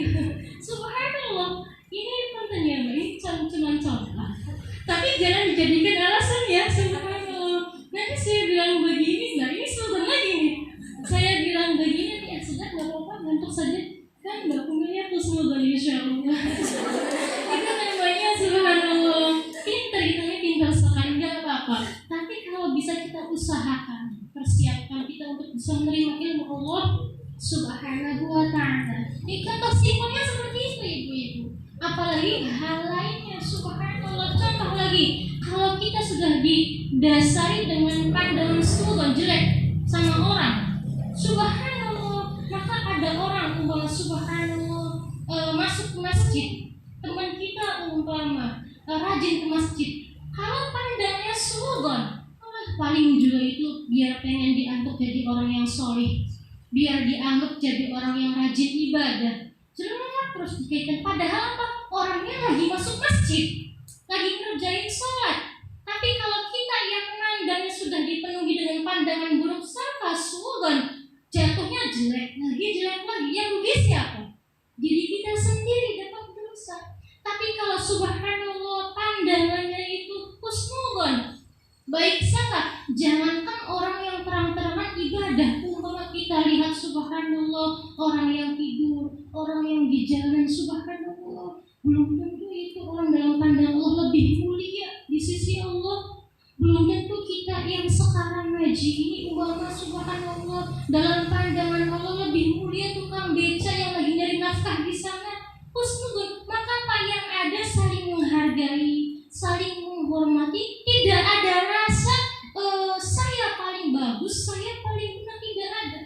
Subhanallah, ini pentingnya ini cuma contoh. Tapi jangan dijadikan alasan ya. Subhanallah, nanti saya bilang begini, nah ini suudzon lagi nih. Saya bilang begini, ya sudah nggak apa-apa, ngantuk saja kan nggak punya husnudzon insyaallah. Itu namanya subhanallah, pintar sekali, nggak apa-apa. Tapi kalau bisa kita usahakan, persiapkan kita untuk bisa menerima ilmu Allah subhanahu wa ta'ala. Ini contoh simpelnya seperti itu ibu-ibu. Apalagi hal lainnya, subhanallah. Contoh lagi, kalau kita sudah didasari dengan pandangan suudzon jelek sama orang, subhanallah, maka ada orang subhanallah masuk ke masjid, teman kita umpama rajin ke masjid. Kalau pandangnya suudzon, paling juga itu biar pengen dianggap jadi orang yang solih, biar dianggap jadi orang yang rajin ibadah. Sebenarnya terus dikaitkan, padahal apa? Orangnya lagi masuk masjid, lagi ngerjain sholat. Tapi kalau kita yang pandangnya sudah dipenuhi dengan pandangan buruk sangka suudzon, jatuhnya jelek lagi, yang rugi siapa? Jadi kita sendiri dapat dosa. Tapi kalau subhanallah pandangannya itu husnudzon, baik sangka, jangankan orang yang terang-terangan ibadah, umpama kita lihat subhanallah orang yang tidur, orang yang di jalan, subhanallah, belum tentu itu orang dalam pandangan Allah lebih mulia di sisi Allah. Belum tentu kita yang sekarang ngaji ini umpama subhanallah dalam pandangan Allah lebih mulia tukang beca yang lagi nyari nafkah di sana. Husnudzon, maka apa yang ada saling menghargai, saling menghormati, tidak ada rasa saya paling bagus, saya paling benar, tidak ada.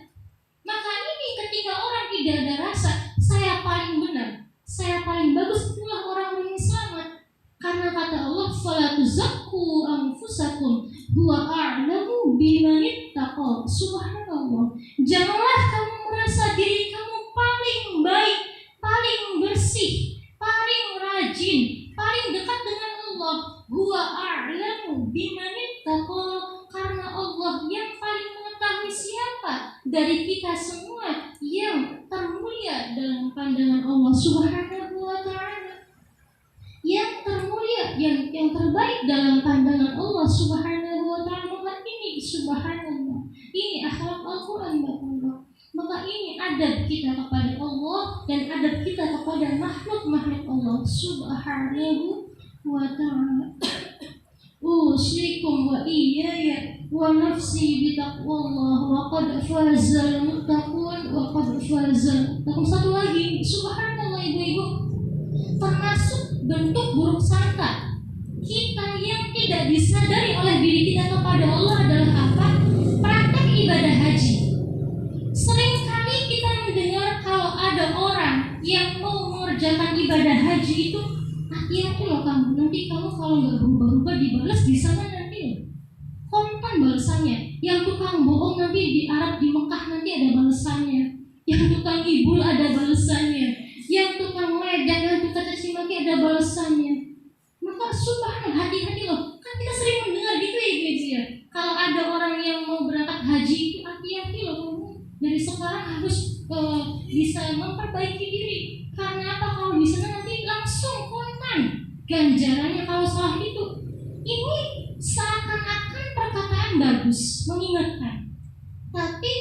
Maka ini ketika orang tidak ada rasa saya paling benar, saya paling bagus, itulah orang yang selamat. Karena kata Allah, fala tuzakku anfusakum huwa a'lamu biman ittaqa. Subhanallah, janganlah kamu merasa diri kamu paling baik, paling bersih, paling rajin, paling dekat dengan Allah. Huwa a'lamu biman ittaqa, karena Allah yang paling mengetahui siapa dari kita semua yang termulia dalam pandangan Allah subhanahu wa ta'ala, yang termulia, yang terbaik dalam pandangan Allah subhanahu wa ta'ala. Maka ini subhanallah, ini akhlak Al-Quran Allah. Maka ini adab kita kepada Allah dan adab kita kepada makhluk-makhluk Allah subhanahu wa ta'ala. Usikum wa iyaya wa nafsi bitaqwallah wa qad fazal muttaqun wa qad fazal. Satu lagi, subhanallah ibu-ibu, termasuk bentuk buruk sangka kita yang tidak disadari oleh diri kita kepada Allah adalah apa? Praktek ibadah haji. Seringkali kita mendengar kalau ada orang yang mau mengerjakan ibadah haji itu, hati-hati loh kamu, nanti kamu kalau nggak berubah-ubah dibalas di sana nanti loh. Kontan balasannya. Yang tukang bohong nanti di Arab, di Mekah nanti ada balasannya. Yang tukang ibul ada balasannya. Yang tukang ledek, yang tukang caci maki ada balasannya. Maka subhanallah, hati-hati loh. Kan kita sering mendengar gitu ya ibu ya. Kalau ada orang yang mau berangkat haji itu, hati-hati loh kamu. Dari sekarang harus bisa memperbaiki diri. Karena apa? Kalau di sana nanti langsung kontan ganjarannya kalau salah itu. Ini seakan-akan perkataan bagus, mengingatkan. Tapi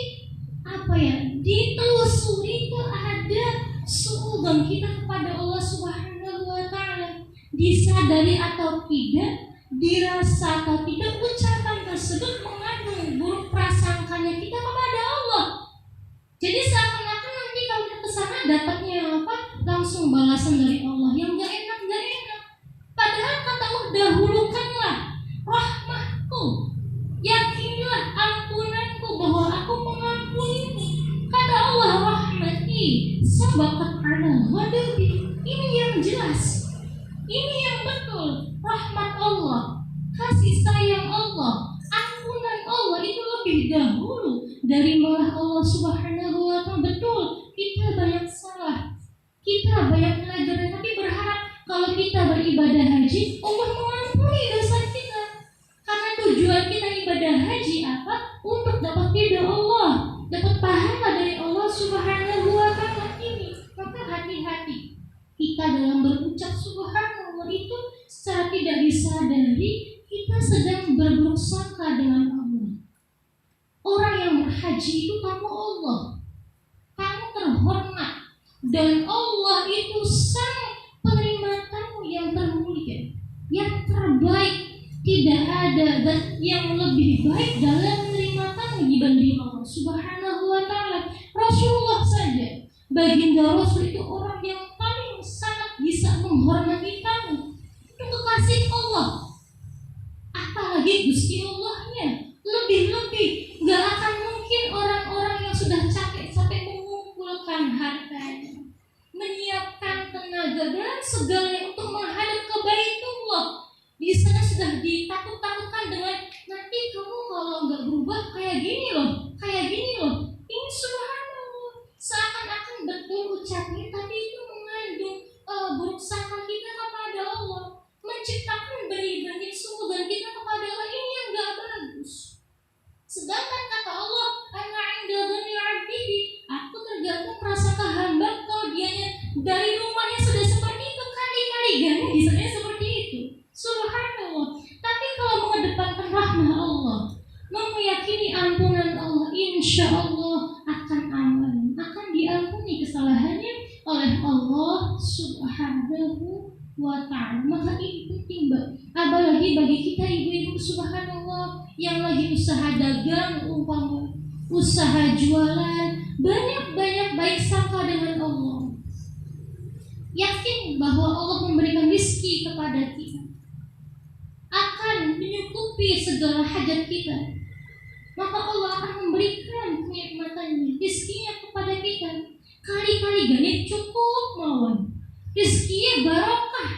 ditelusuri itu ada suudzon kita kepada Allah Subhanahu wa Ta'ala, disadari atau tidak, dirasa atau tidak, ucapan tersebut mengandung buruk prasangkanya kita kepada Allah. Jadi seakan-akan nanti kalau kita kesana dapatnya apa? Langsung balasan dari Allah yang gak enak. Padahal kata Allah, dahulukanlah rahmatku, yakinilah ampunanku bahwa aku mengampunimu. Kata Allah, rahmati sabaqat ala ghadabi. Ini yang jelas, ini yang betul. Rahmat Allah, kasih sayang Allah, ampunan Allah itu lebih dahulu dari marah Allah Subhanahu wa Ta'ala. Betul, kita banyak salah, kita banyak belajar, tapi berharap kalau kita beribadah haji, Allah mengampuni dosa kita. Karena tujuan kita ibadah haji apa? Untuk dapat ridha Allah, dapat pahala dari Allah Subhanahu wa Ta'ala ini. Maka hati-hati kita dalam berucap subhanallah itu secara tidak disadari kita sedang berburuk sangka dengan Allah. Orang yang berhaji itu kamu Allah, kamu terhormat, dan Allah itu sang penerima tamu yang termulia, yang terbaik. Tidak ada dan yang lebih baik dalam menerima tamu dibanding Allah Subhanahu wa Ta'ala. Rasulullah saja, baginda Rasul itu orang yang paling sangat bisa menghormati tamu, itu kekasih Allah. Apalagi Gusti Allahnya, lebih-lebih gak akan mungkin orang-orang yang sudah capek-capek mengumpulkan hartanya, menyiapkan tenaga dan segalanya untuk menghadap ke Baitullah. Di sana sudah ditakut-takutkan dengan nanti kamu kalau nggak berubah kayak gini loh. Ini subhanallah, seakan-akan betul ucapnya, tapi itu mengandung buruk sangka kita kepada Allah, menciptakan benih-benih suudzon kita kepada Allah. Ini yang nggak bagus. Sedangkan kata Allah, ana inda dhanni 'abdi, aku tergantung prasangka hamba. Kalau dianya dari rumahnya sudah seperti itu, kali-kali ganda bisanya seperti itu. Subhanallah. Tapi kalau mengedepankan rahmah Allah, meyakini ampunan Allah, insya Allah akan aman, akan diampuni kesalahannya oleh Allah Subhanahu wa Ta'ala. Maka ini penting, Mbak. Apalagi bagi kita ibu-ibu, subhanallah, yang lagi usaha dagang, umpama usaha jualan, banyak-banyak baik sangka dengan Allah. Yakin bahwa Allah memberikan rezeki kepada kita, akan menyukupi segala hajat kita. Maka Allah akan memberikan kenikmatannya, rezekinya kepada kita. Kali-kali gani cukup mawon, rezekinya barokah,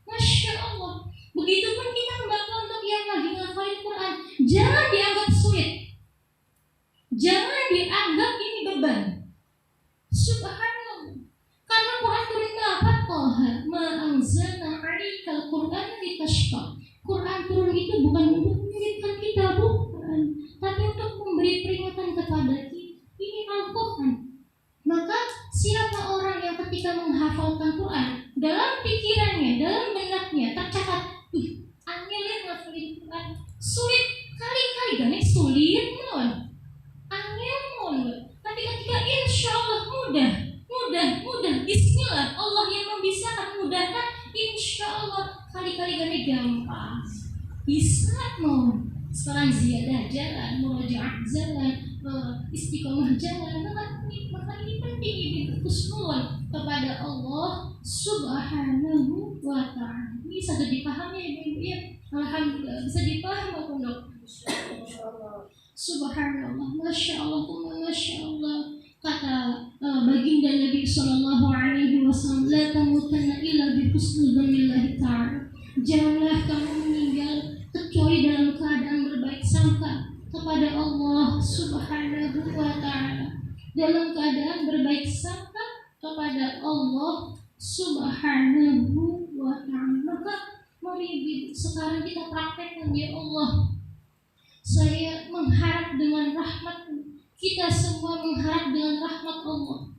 masya Allah. Begitupun kita membantu untuk yang lagi ngafalin Quran, jangan dianggap sulit, jangan dianggap ini beban. Subhanallah. Karena Quran turun apa? Toha ma anzalna 'alaikal Qur'ana litashqa. Quran turun itu bukan untuk menyulitkan kita, bukan, tapi untuk memberi peringatan kepada kita. Ini Al-Quran. Maka siapa orang yang ketika menghafalkan Quran, dalam pikirannya, dalam benaknya tercatat, angel yang ngafalin Quran sulit, kali-kali gak sulit non, angel non. Tapi ketika insya Allah mudah. Bismillah, Allah yang membisahkan, mudahkan, insya Allah kali-kali gak gampang. Bisa non. Sekarang ziyadah jalan, murojaah jalan, istiqomah jalan. Maka ini penting, ini husnul kepada Allah Subhanahu wa Ta'ala. Ini bisa dipahami ibu-ibu ya? Alhamdulillah bisa dipahami maupun dok. Subhanallah, masya Allah, masya Allah. Kata baginda Nabi Sallallahu Alaihi Wasallam, la tamutanna illa bi husnul dzannillahi ta'ala. Janganlah kamu meninggal kecuali dalam keadaan berbaik sangka kepada Allah Subhanahu wa Ta'ala. Dalam keadaan berbaik sangka kepada Allah Subhanahu wa Ta'ala. Maka mari sekarang kita praktekkan, ya Allah, saya mengharap dengan rahmat-Mu. Kita semua mengharap dengan rahmat Allah,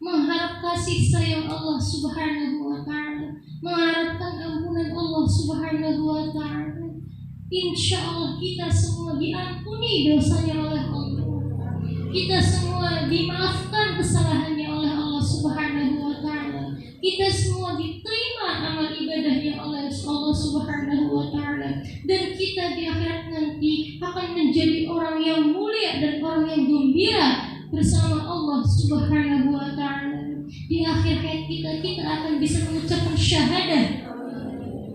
mengharap kasih sayang Allah Subhanahu wa Ta'ala, mengharapkan ampunan Allah Subhanahu wa Ta'ala. Insya Allah kita semua diampuni dosanya oleh Allah. Kita semua dimaafkan kesalahannya oleh Allah Subhanahu wa taala. Kita semua diterima amal ibadahnya oleh Allah Subhanahu wa taala, dan kita di akhirat nanti akan menjadi orang yang mulia dan orang yang gembira bersama Allah Subhanahu wa taala. Di akhir hayat kita akan bisa mengucapkan syahadah.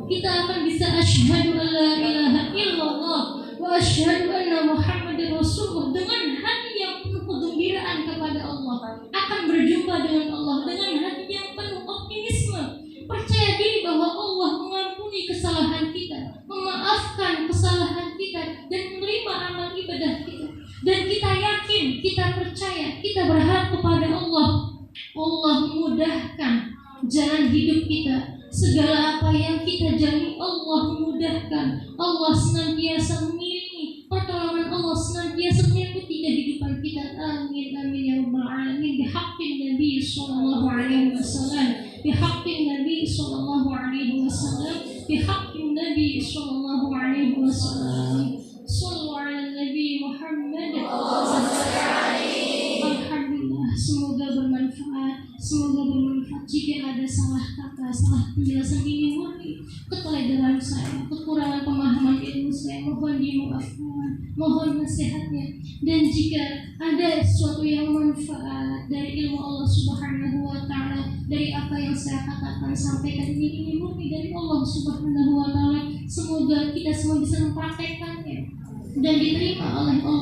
Kita akan bisa asyhadu an la ilaha illallah wa asyhadu anna Muhammadar Rasulullah dengan hati yang penuh kegembiraan kepada Allah, akan berjumpa dengan Allah dengan hati yang penuh optimisme, percaya diri bahwa Allah mengampuni kesalahan kita, memaafkan kesalahan kita, dan menerima amal ibadah kita. Dan kita yakin, kita percaya, kita berharap kepada Allah. Allah mudahkan jalan hidup kita. Segala apa yang kita jalani Allah mudahkan. Allah senantiasa mengiringi, pertolongan Allah senantiasa mengikuti kehidupan kita. Amin amin ya rabbal alamin. Bihaqqin Nabi sallallahu alaihi wasallam. Bihaqqin Nabi sallallahu alaihi wasallam. Bihaqqin Nabi sallallahu alaihi wasallam. Sallu ala Nabi Muhammad. Alhamdulillah, semoga bermanfaat. Semoga bermanfaat. Jika ada salah kata, salah penjelasan ini murni keteledoran saya, kekurangan pemahaman ilmu saya, mohon dimaafkan, mohon nasihatnya. Dan jika ada sesuatu yang manfaat dari ilmu Allah Subhanahu wa taala, dari apa yang saya katakan sampaikan ini murni dari Allah Subhanahu wa taala, semoga kita semua bisa mempraktekkannya dan diterima oleh Allah